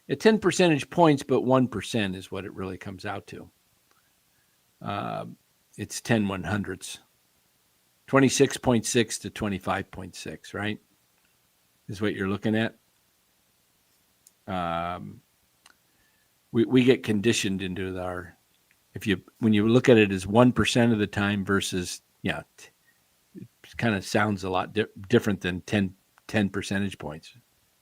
At 10 percentage points, but 1% is what it really comes out to. It's 10 100ths. 26.6 to 25.6, right? Is what you're looking at. We get conditioned into our, when you look at it as 1% of the time versus, it kind of sounds a lot different than 10 percentage points,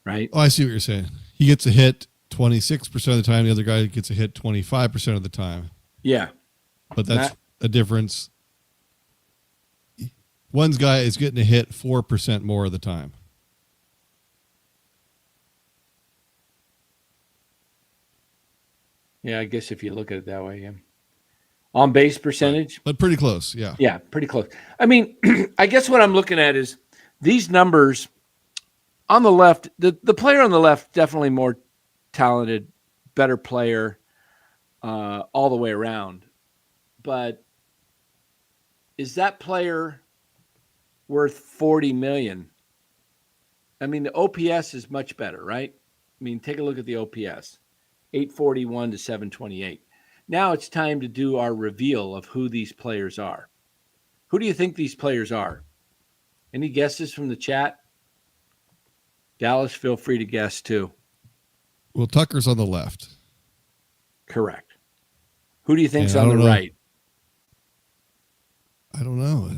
right? Oh, I see what you're saying. He gets a hit 26% of the time. The other guy gets a hit 25% of the time. Yeah. But that's a difference. One guy is getting a hit 4% more of the time. Yeah, I guess if you look at it that way, yeah. On base percentage. Right. But pretty close, yeah. Yeah, pretty close. I mean, I guess what I'm looking at is these numbers on the left, the player on the left, definitely more talented, better player all the way around. But is that player worth $40 million? I mean, the OPS is much better, right? I mean, take a look at the OPS, 841 to 728. Now it's time to do our reveal of who these players are. Who do you think these players are? Any guesses from the chat? Dallas, feel free to guess too. Well, Tucker's on the left. Correct. Who do you think's Yeah, on the right? I don't know.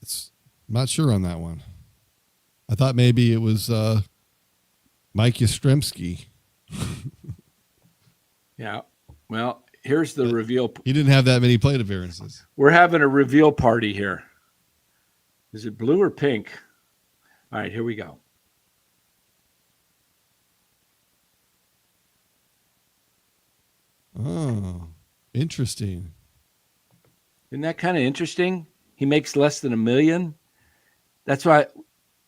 It's I'm not sure on that one. I thought maybe it was Mike Yastrzemski. Yeah. Well, here's the reveal. He didn't have that many plate appearances. We're having a reveal party here. Is it blue or pink? All right, here we go. Oh, interesting. Isn't that kind of interesting? He makes less than $1 million. That's why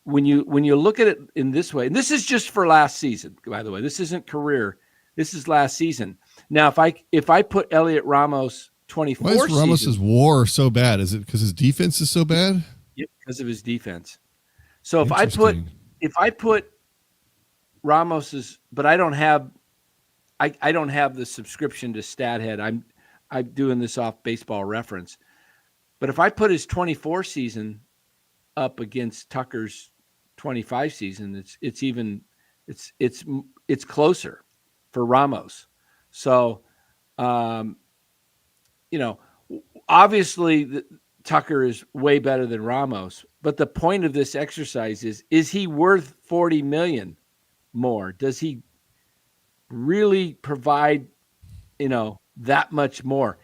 when you look at it in this way, and this is just for last season, by the way, this isn't career. This is last season. Now, if I put Elliot Ramos 24 Why is Ramos's WAR so bad? Is it because his defense is so bad? Yeah, because of his defense. So if I put Ramos's, but I don't have the subscription to StatHead. I'm doing this off Baseball Reference. But if I put his 24 season up against Tucker's 25 season, it's closer for Ramos. So, obviously Tucker is way better than Ramos, but the point of this exercise is he worth $40 million more? Does he really provide, that much more?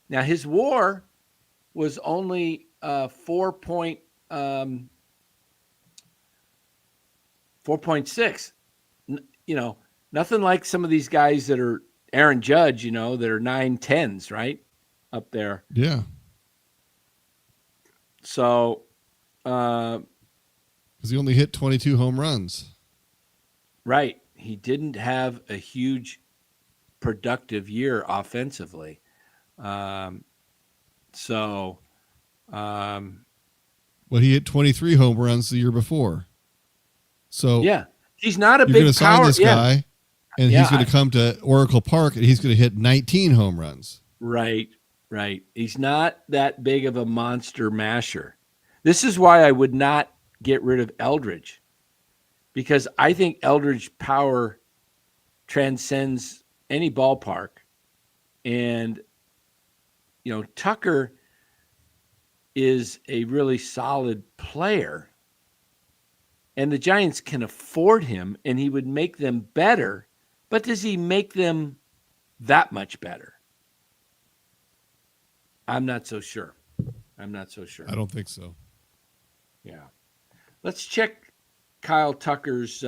Now his WAR was only 4.6. Nothing like some of these guys that are Aaron Judge, that are 9-10s, right? Up there. Yeah. So, because he only hit 22 home runs. Right. He didn't have a huge productive year offensively. Well, he hit 23 home runs the year before. So yeah, he's not a you're big going to sign power. this guy, and he's going to come to Oracle Park, and he's going to hit 19 home runs. Right. He's not that big of a monster masher. This is why I would not get rid of Eldridge, because I think Eldridge power transcends any ballpark. And, Tucker is a really solid player, and the Giants can afford him, and he would make them better. But does he make them that much better? I'm not so sure. I don't think so. Yeah. Let's check Kyle Tucker's,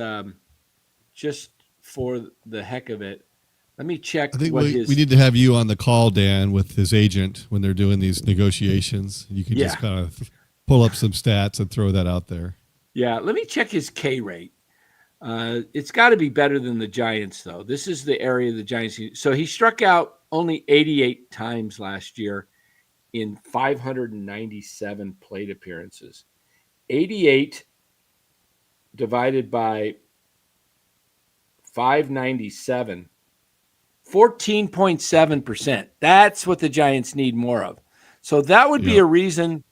just for the heck of it, Let me check I think what we need to have you on the call, Dan, with his agent when they're doing these negotiations. You can just kind of pull up some stats and throw that out there. Yeah, let me check his K rate. It's got to be better than the Giants, though. This is the area the Giants. So he struck out only 88 times last year in 597 plate appearances. 88 divided by 597, 14.7%. That's what the Giants need more of. So that would be a reason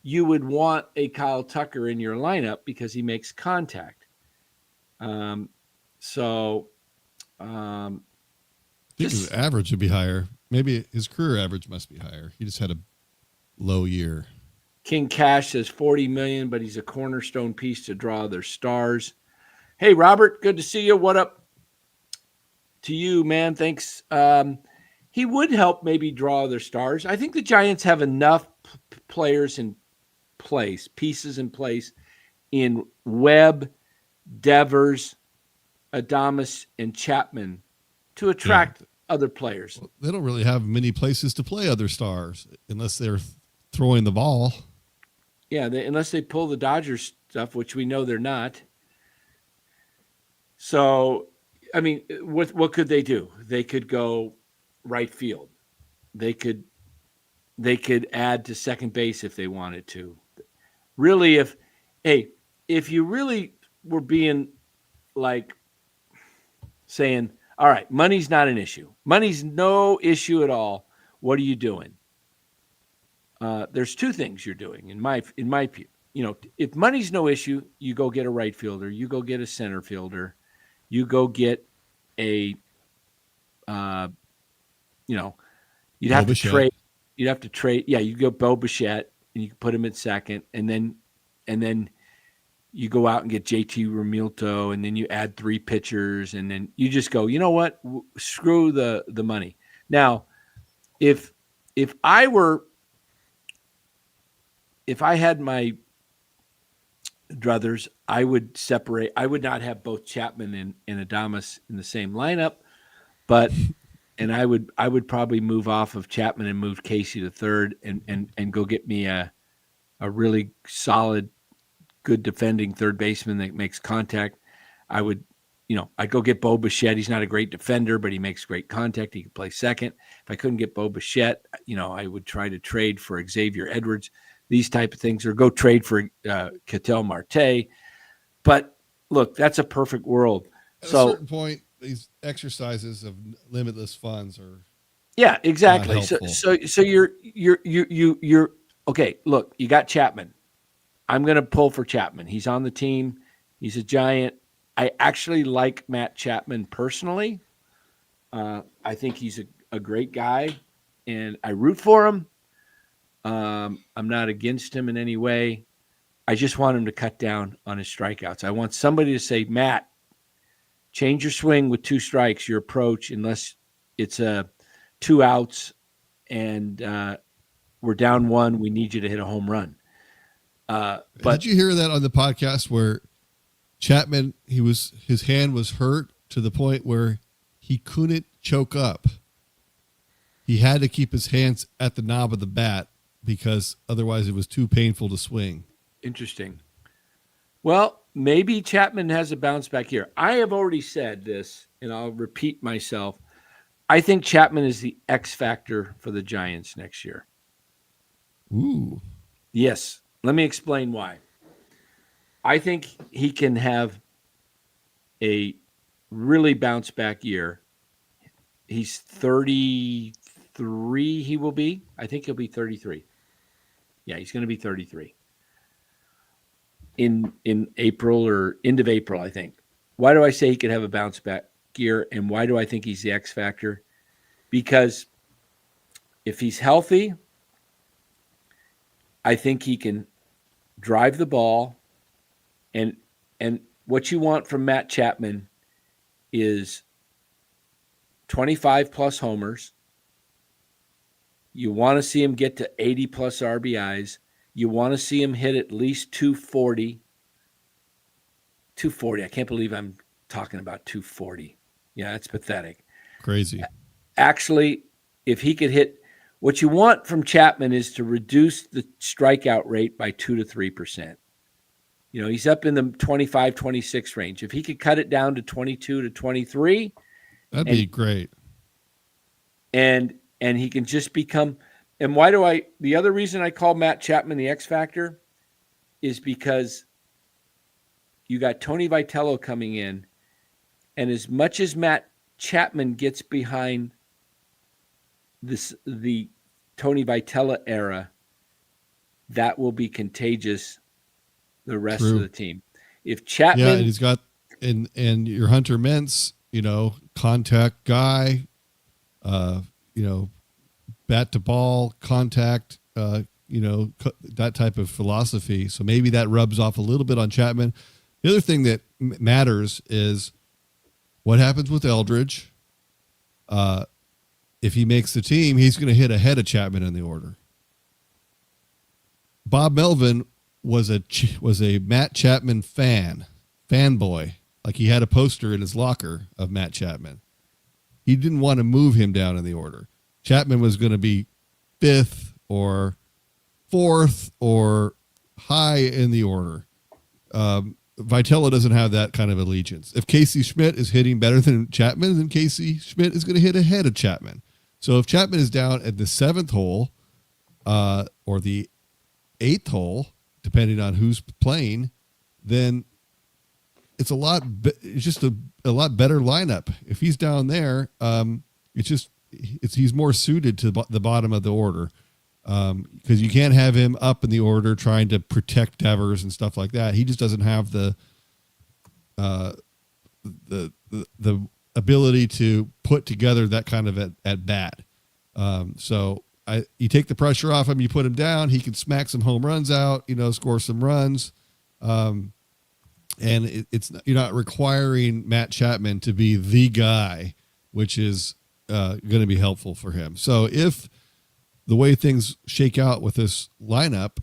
you would want a Kyle Tucker in your lineup because he makes contact. I think his average would be higher. Maybe his career average must be higher. He just had a low year. King Cash says 40 million, but he's a cornerstone piece to draw their stars. Hey, Robert, good to see you. What up to you, man? Thanks. He would help maybe draw their stars. I think the Giants have enough players in place, pieces in place in Webb, Devers, Adames, and Chapman to attract other players. Well, they don't really have many places to play other stars unless they're throwing the ball. Yeah, unless they pull the Dodgers stuff, which we know they're not. So, I mean, what could they do? They could go right field. They could add to second base if they wanted to. Really, if you really were being like saying, all right, money's not an issue. Money's no issue at all. What are you doing? There's two things you're doing in my view. If money's no issue, you go get a right fielder, you go get a center fielder, you go get a, you'd have to trade. You'd have to trade. Yeah, you go Bo Bichette and you put him at second, and then you go out and get JT Realmuto, and then you add 3 pitchers, and then you just go, you know what? Screw the money. Now, if I had my druthers, I would separate. I would not have both Chapman and Adames in the same lineup, and I would probably move off of Chapman and move Casey to third and go get me a really solid, good defending third baseman that makes contact. I'd go get Bo Bichette. He's not a great defender, but he makes great contact. He can play second. If I couldn't get Bo Bichette, I would try to trade for Xavier Edwards, these type of things, or go trade for Ketel Marte. But look, that's a perfect world. At a certain point, these exercises of limitless funds are exactly. not helpful. So you're okay. Look, you got Chapman. I'm going to pull for Chapman. He's on the team. He's a Giant. I actually like Matt Chapman personally. I think he's a great guy, and I root for him. I'm not against him in any way. I just want him to cut down on his strikeouts. I want somebody to say, Matt, change your swing with 2 strikes, your approach, unless it's 2 outs and we're down 1. We need you to hit a home run. But did you hear that on the podcast where Chapman, his hand was hurt to the point where he couldn't choke up. He had to keep his hands at the knob of the bat because otherwise it was too painful to swing. Interesting. Well, maybe Chapman has a bounce back here. I have already said this, and I'll repeat myself. I think Chapman is the X factor for the Giants next year. Ooh. Yes. Let me explain why. I think he can have a really bounce back year. He's 33, he will be. I think he'll be 33. Yeah, he's going to be 33 in April or end of April, I think. Why do I say he could have a bounce back year, and why do I think he's the X factor? Because if he's healthy, I think he can drive the ball, and what you want from Matt Chapman is 25 plus homers. You want to see him get to 80 plus RBIs. You want to see him hit at least 240. 240. I can't believe I'm talking about 240. Yeah, that's pathetic. Crazy. Actually, if he could hit, what you want from Chapman is to reduce the strikeout rate by 2 to 3%. He's up in the 25, 26 range. If he could cut it down to 22 to 23, that'd be great. And he can just become. And the other reason I call Matt Chapman the X factor is because you got Tony Vitello coming in, and as much as Matt Chapman gets behind the Tony Vitello era, that will be contagious the rest of the team. If Chapman, and he's got and your Hunter Mintz, contact guy, bat to ball contact, that type of philosophy. So maybe that rubs off a little bit on Chapman. The other thing that matters is what happens with Eldridge. If he makes the team, he's going to hit ahead of Chapman in the order. Bob Melvin was a Matt Chapman fanboy. Like he had a poster in his locker of Matt Chapman. He didn't want to move him down in the order. Chapman was going to be 5th or 4th or high in the order. Vitello doesn't have that kind of allegiance. If Casey Schmidt is hitting better than Chapman, then Casey Schmidt is going to hit ahead of Chapman. So if Chapman is down at the 7th hole or the 8th hole, depending on who's playing, then it's just a lot better lineup. If he's down there, he's more suited to the bottom of the order, because you can't have him up in the order trying to protect Devers and stuff like that. He just doesn't have the ability to put together that kind of at bat. So you take the pressure off him, you put him down, he can smack some home runs out, score some runs. And you're not requiring Matt Chapman to be the guy, which is going to be helpful for him. So if the way things shake out with this lineup,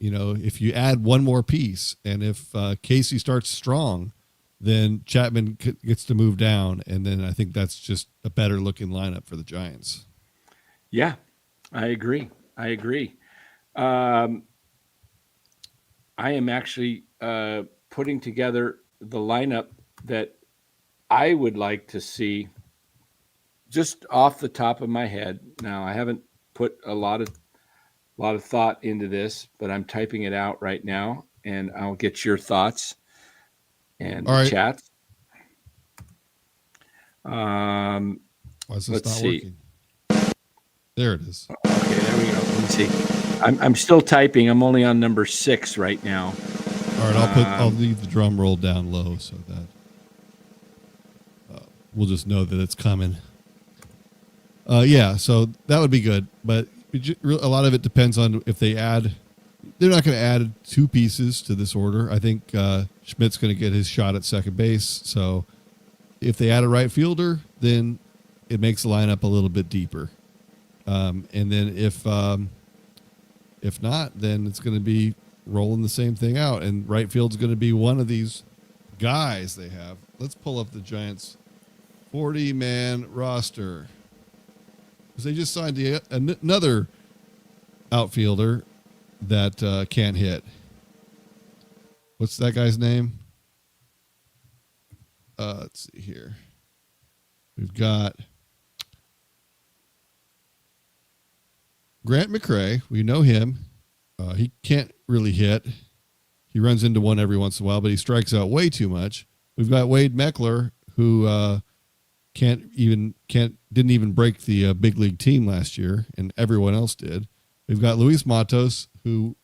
if you add one more piece, and if Casey starts strong, then Chapman gets to move down, and then I think that's just a better looking lineup for the Giants. Yeah, I agree. I am actually putting together the lineup that I would like to see just off the top of my head. Now, I haven't put a lot of thought into this, but I'm typing it out right now, and I'll get your thoughts and All right. chats. Why is this Let's not see. working? There it is. Okay, there we go. Let's see. I'm still typing. I'm only on number 6 right now. All right, I'll leave the drum roll down low so that we'll just know that it's coming. So that would be good, but a lot of it depends on if they add. They're not going to add 2 pieces to this order. I think Schmidt's going to get his shot at second base. So if they add a right fielder, then it makes the lineup a little bit deeper. And then if not, then it's going to be rolling the same thing out, and right field's going to be one of these guys they have. Let's pull up the Giants 40-man roster, because they just signed another outfielder that can't hit. What's that guy's name? Let's see here. We've got Grant McCray. We know him. He can't really hit. He runs into one every once in a while, but he strikes out way too much. We've got Wade Meckler, who didn't even break the big league team last year, and everyone else did. We've got Luis Matos, who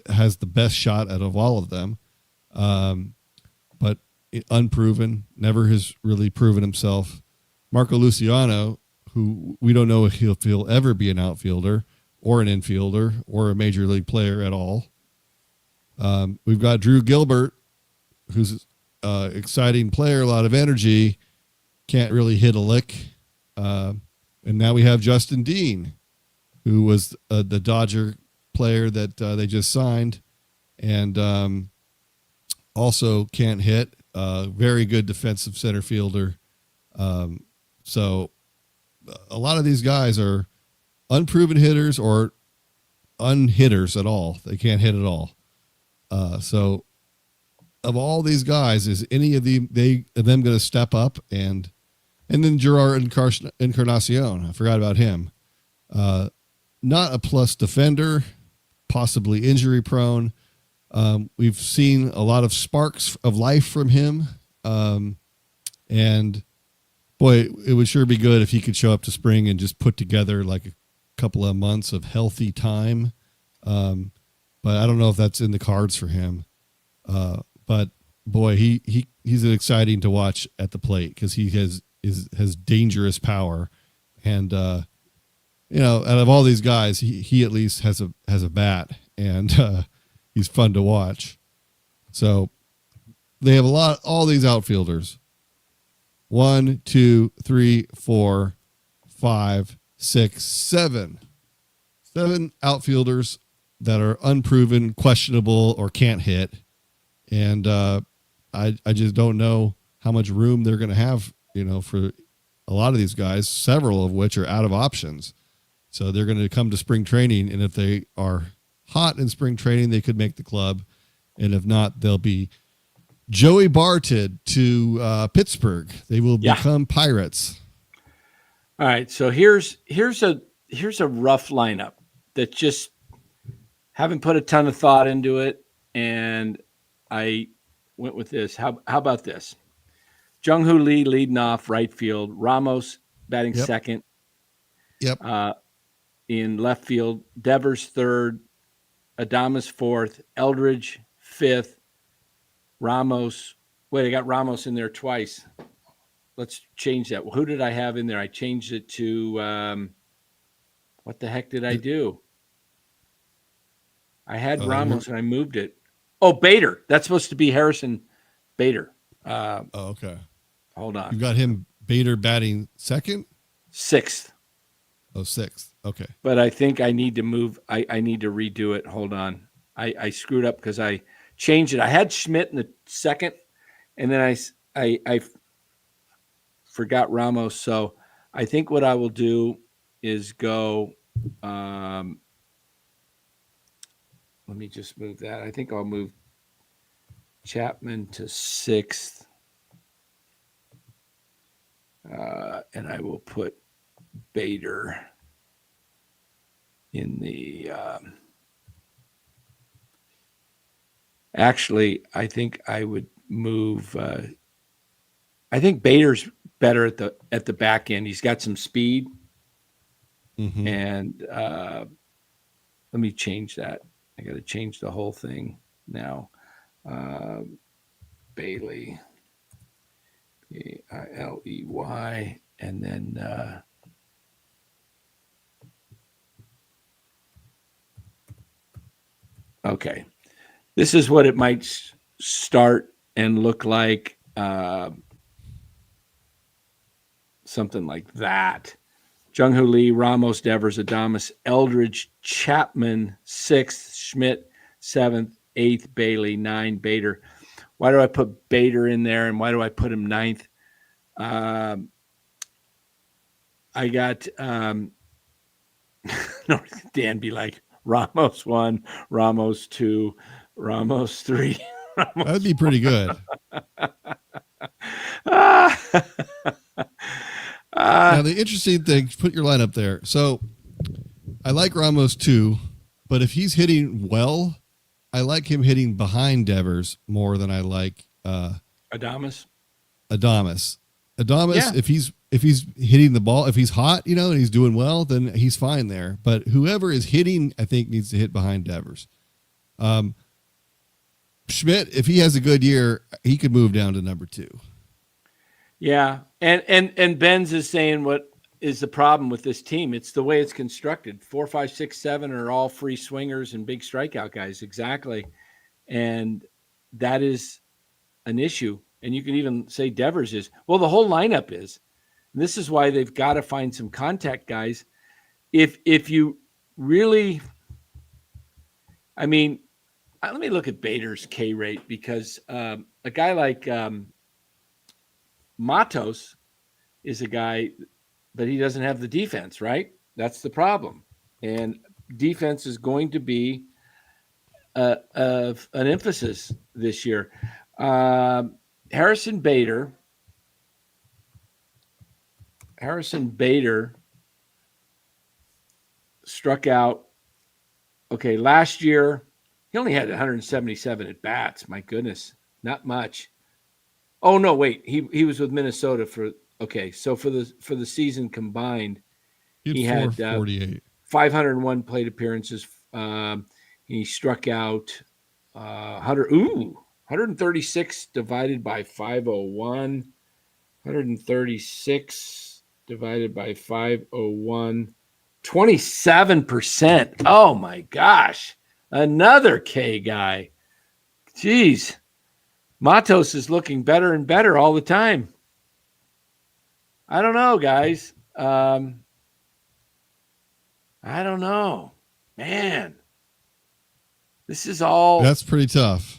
has the best shot out of all of them, but unproven, never has really proven himself. Marco Luciano, who we don't know if he'll ever be an outfielder or an infielder or a major league player at all. We've got Drew Gilbert, who's an exciting player, a lot of energy, can't really hit a lick. And now we have Justin Dean, who was the Dodger player that they just signed, and also can't hit. Very good defensive center fielder. So a lot of these guys are unproven hitters or unhitters at all. They can't hit at all. So of all these guys, is any of them going to step up? And then Gerard Encarnacion, I forgot about him. Not a plus defender, possibly injury prone. We've seen a lot of sparks of life from him. And boy, it would sure be good if he could show up to spring and just put together like a couple of months of healthy time. But I don't know if that's in the cards for him. But boy, he's exciting to watch at the plate because he has dangerous power. And, out of all these guys, he at least has a bat, and he's fun to watch. So they have all these outfielders. 1, 2, 3, 4, 5, 6, 7. 7 outfielders that are unproven, questionable, or can't hit. And I just don't know how much room they're going to have, for a lot of these guys, several of which are out of options. So they're going to come to spring training, and if they are hot in spring training, they could make the club. And if not, they'll be Joey Barted to Pittsburgh. They will become Pirates. All right. So here's a rough lineup that just haven't put a ton of thought into it. And I went with this. How about this? Jung-Hoo Lee leading off right field, Ramos batting second. Yep. In left field, Devers third, Adames fourth, Eldridge fifth, Ramos. Wait, I got Ramos in there twice. Let's change that. Well, who did I have in there? I changed it to what the heck did I do? I had Ramos and I moved it. Oh, Bader. That's supposed to be Harrison Bader. Okay. Hold on. You got him Bader batting second? Sixth. Oh, sixth. Okay. But I think I need to move. I need to redo it. Hold on. I screwed up because I changed it. I had Schmidt in the second, and then I forgot Ramos. So I think what I will do is go. Let me just move that. I think I'll move Chapman to sixth. And I will put Bader in the actually I think I would move I think Bader's better at the back end. He's got some speed. Mm-hmm. And let me change that. I got to change the whole thing now. Bailey, Bailey, and then okay. This is what it might start and look like. Something like that. Jung-Hoo Lee, Ramos, Devers, Adames, Eldridge, Chapman, 6th, Schmidt, 7th, 8th, Bailey, 9, Bader. Why do I put Bader in there, and why do I put him 9th? I got Dan be like, Ramos 1, Ramos 2, Ramos 3. Ramos That'd be pretty good. Now, the interesting thing, put your lineup there. So I like Ramos too, but if he's hitting well, I like him hitting behind Devers more than I like Adames. Yeah. If he's hitting the ball, if he's hot, and he's doing well, then he's fine there. But whoever is hitting, I think, needs to hit behind Devers. Schmidt, if he has a good year, he could move down to number 2. Yeah, and Benz is saying what is the problem with this team? It's the way it's constructed. 4, 5, 6, 7 are all free swingers and big strikeout guys. Exactly, and that is an issue. And you can even say Devers is. Well, the whole lineup is. And this is why they've got to find some contact guys. If you really, I mean, let me look at Bader's K rate because a guy like Matos is a guy, but he doesn't have the defense, right? That's the problem. And defense is going to be an emphasis this year. Harrison Bader struck out. Okay, last year he only had 177 at bats. My goodness, not much. Oh no, wait, he was with Minnesota for so for the season combined, he had 448. 501 plate appearances. He struck out 136 divided by 501. 136 divided by 501. 27%. Oh my gosh. Another K guy. Jeez. Matos is looking better and better all the time. I don't know, guys. I don't know. Man. This is all. That's pretty tough.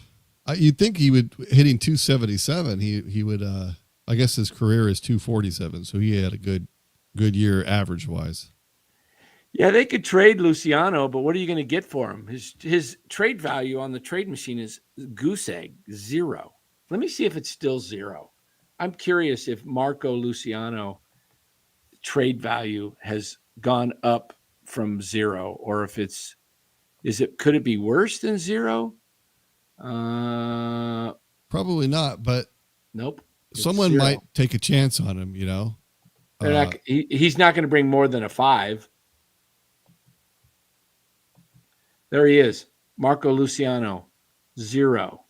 You'd think he would, hitting 277. He would. I guess his career is 247, so he had a good year average wise. Yeah, they could trade Luciano, but what are you going to get for him? His trade value on the trade machine is goose egg, 0. Let me see if it's still 0. I'm curious if Marco Luciano trade value has gone up from 0, or if could it be worse than 0? Probably not, but nope. Someone 0. might take a chance on him, you know. He's not going to bring more than a 5. There he is. Marco Luciano, 0.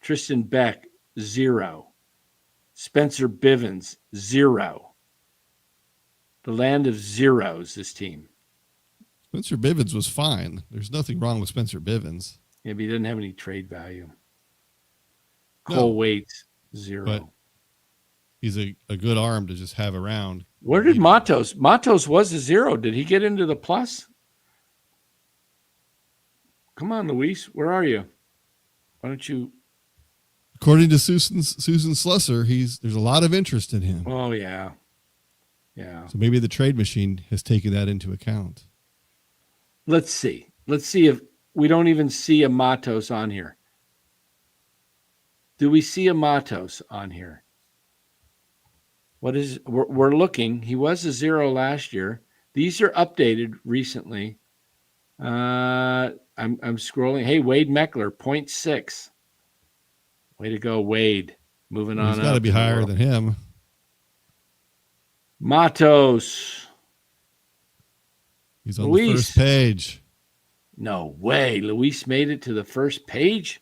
Tristan Beck, 0. Spencer Bivens, 0. The land of zeros, this team. Spencer Bivens was fine. There's nothing wrong with Spencer Bivens. Yeah, but he doesn't have any trade value. Cole Waits, 0. But he's a good arm to just have around. Where did Matos? Matos was a 0. Did he get into the plus? Come on, Luis. Where are you? Why don't you? According to Susan Slusser, there's a lot of interest in him. Oh, yeah. Yeah. So maybe the trade machine has taken that into account. Let's see. Let's see if we don't even see a Matos on here. Do we see a Matos on here? We're looking. He was a 0 last year. These are updated recently. I'm scrolling. Hey, Wade Meckler, 0.6. Way to go, Wade. Moving on. He's got to be higher than him. Matos. He's on the first page. No way. Luis made it to the first page?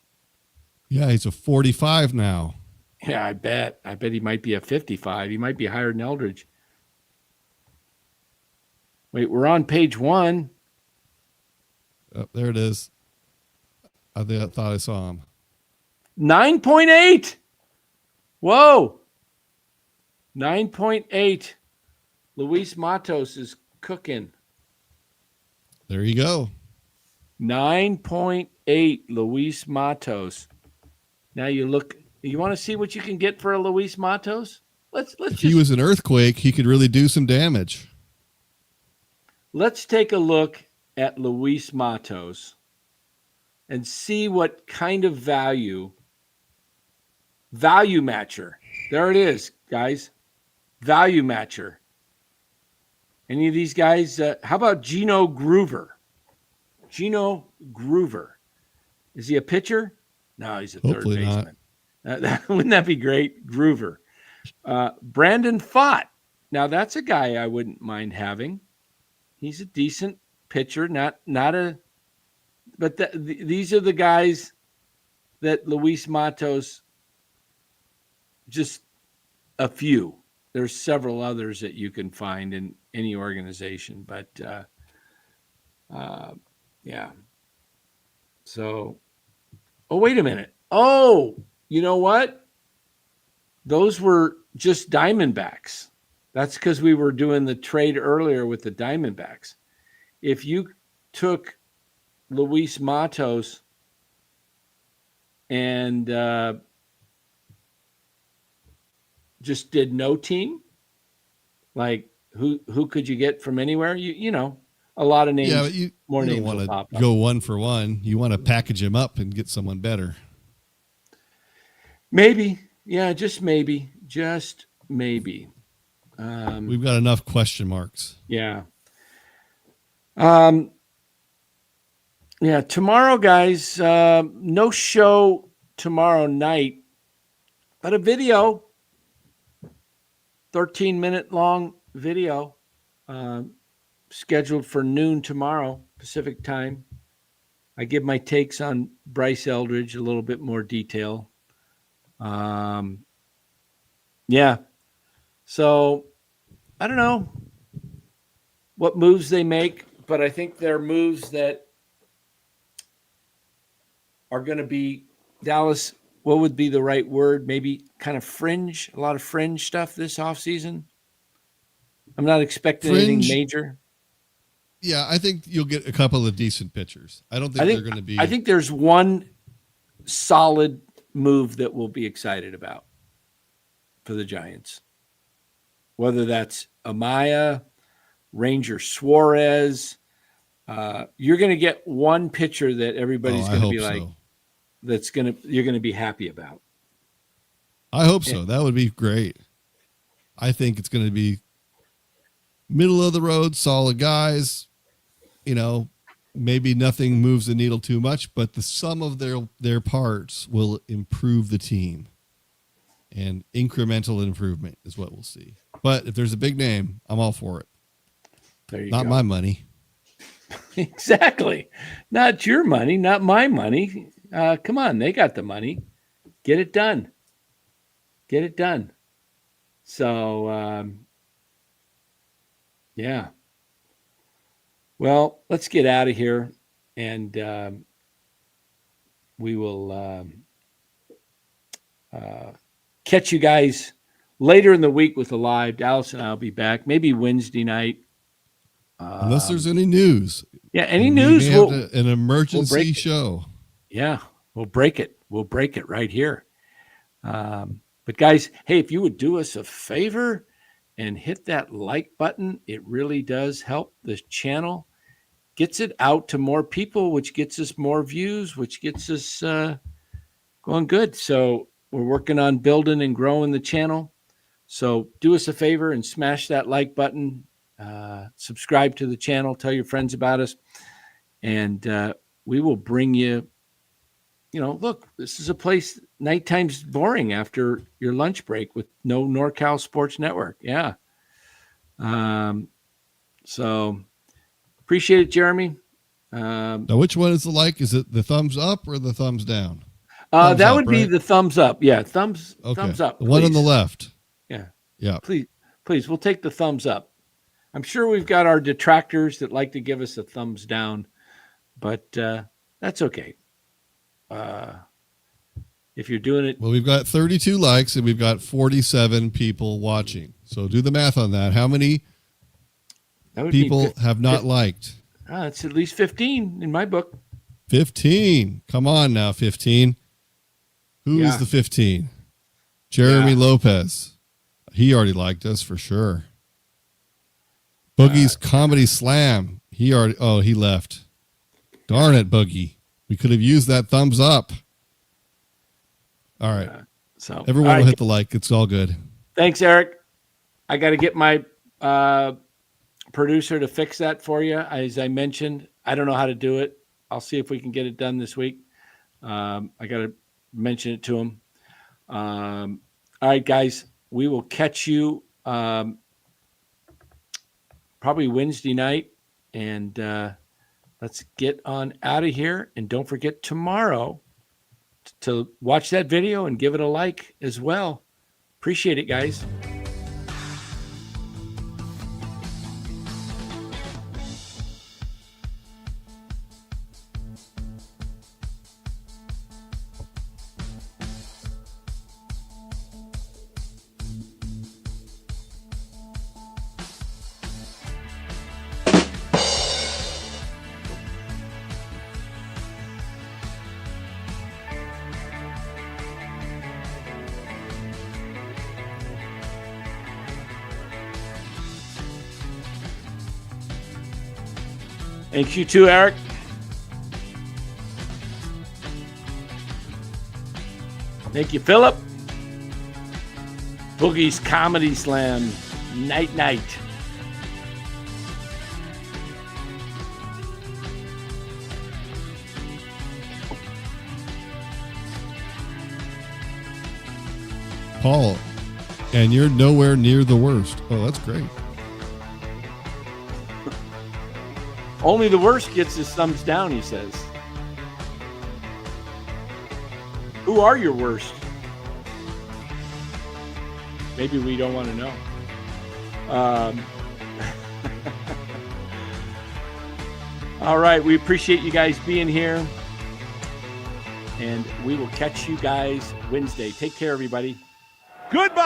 Yeah, he's a 45 now. Yeah, I bet. I bet he might be a 55. He might be higher than Eldridge. Wait, we're on page 1. Oh, there it is. I thought I saw him. 9.8. Whoa. 9.8. Luis Matos is cooking. There you go. 9.8 Luis Matos. Now you want to see what you can get for a Luis Matos? If he was an earthquake, he could really do some damage. Let's take a look at Luis Matos and see what kind of value matcher. There it is, guys. Value matcher. Any of these guys? How about Gino Groover? Gino Groover. Is he a pitcher? No, he's a Hopefully third baseman. Wouldn't that be great? Groover. Brandon Pfaadt. Now, that's a guy I wouldn't mind having. He's a decent pitcher, not a. But these are the guys that Luis Matos. Just a few. There's several others that you can find in any organization, but yeah. So, oh, wait a minute. Oh, you know what? Those were just Diamondbacks. That's because we were doing the trade earlier with the Diamondbacks. If you took Luis Matos and just did no team, like who could you get from anywhere? You know, a lot of names, Yeah, but you more don't names want will to pop up. go one for one. You want to package him up and get someone better. Maybe, yeah, just maybe. We've got enough question marks. Yeah. Um, yeah, tomorrow, guys, no show tomorrow night, but a video, 13-minute long video, scheduled for noon tomorrow, Pacific time. I give my takes on Bryce Eldridge, a little bit more detail. Yeah. So I don't know what moves they make, but I think they're moves that are going to be Dallas. What would be the right word? Maybe kind of fringe, a lot of fringe stuff this offseason. I'm not expecting anything major. Yeah, I think you'll get a couple of decent pitchers. I don't think they're going to be. I think there's one solid move that we'll be excited about for the Giants. Whether that's Amaya, Ranger Suarez, you're going to get one pitcher that everybody's going to be like, you're going to be happy about. I hope so. That would be great. I think it's going to be middle of the road, solid guys. You know, maybe nothing moves the needle too much, but the sum of their parts will improve the team. And incremental improvement is what we'll see. But if there's a big name, I'm all for it. There you go. Not my money. Exactly. Not your money, not my money. Come on, they got the money. Get it done. Get it done. So, yeah. Well, let's get out of here, and we will catch you guys later in the week with a live. Dallas and I will be back, maybe Wednesday night. Unless there's any news. Yeah, any news. An emergency show. Yeah, we'll break it. We'll break it right here. But guys, hey, if you would do us a favor and hit that like button, it really does help the channel. Gets it out to more people, which gets us more views, which gets us going good. So we're working on building and growing the channel. So do us a favor and smash that like button. Subscribe to the channel. Tell your friends about us. And we will bring you, look, this is a place, nighttime's boring after your lunch break with no NorCal Sports Network. Yeah. So appreciate it, Jeremy. Now, which one is the like? Is it the thumbs up or the thumbs down? That up, would be the thumbs up. Yeah, thumbs up. The one on the left. Yeah. Yeah. Please, we'll take the thumbs up. I'm sure we've got our detractors that like to give us a thumbs down, but that's okay. If you're doing it. Well, we've got 32 likes and we've got 47 people watching. So do the math on that. How many people have not liked? It's at least 15 in my book. 15. Come on now, 15. Who is the 15? Jeremy Lopez. He already liked us for sure. Boogie's Comedy Slam. He left. Darn it, Boogie. We could have used that thumbs up. All right. So everyone will hit the like. It's all good. Thanks, Eric. I got to get my producer to fix that for you. As I mentioned, I don't know how to do it. I'll see if we can get it done this week. I got to mention it to him. All right, guys, we will catch you probably Wednesday night, and let's get on out of here. And don't forget tomorrow to watch that video and give it a like as well. Appreciate it, guys. Thanks, you too, Eric. Thank you, Philip. Boogie's Comedy Slam. Night, night. Paul, and you're nowhere near the worst. Oh, that's great. Only the worst gets his thumbs down, he says. Who are your worst? Maybe we don't want to know. All right. We appreciate you guys being here. And we will catch you guys Wednesday. Take care, everybody. Goodbye.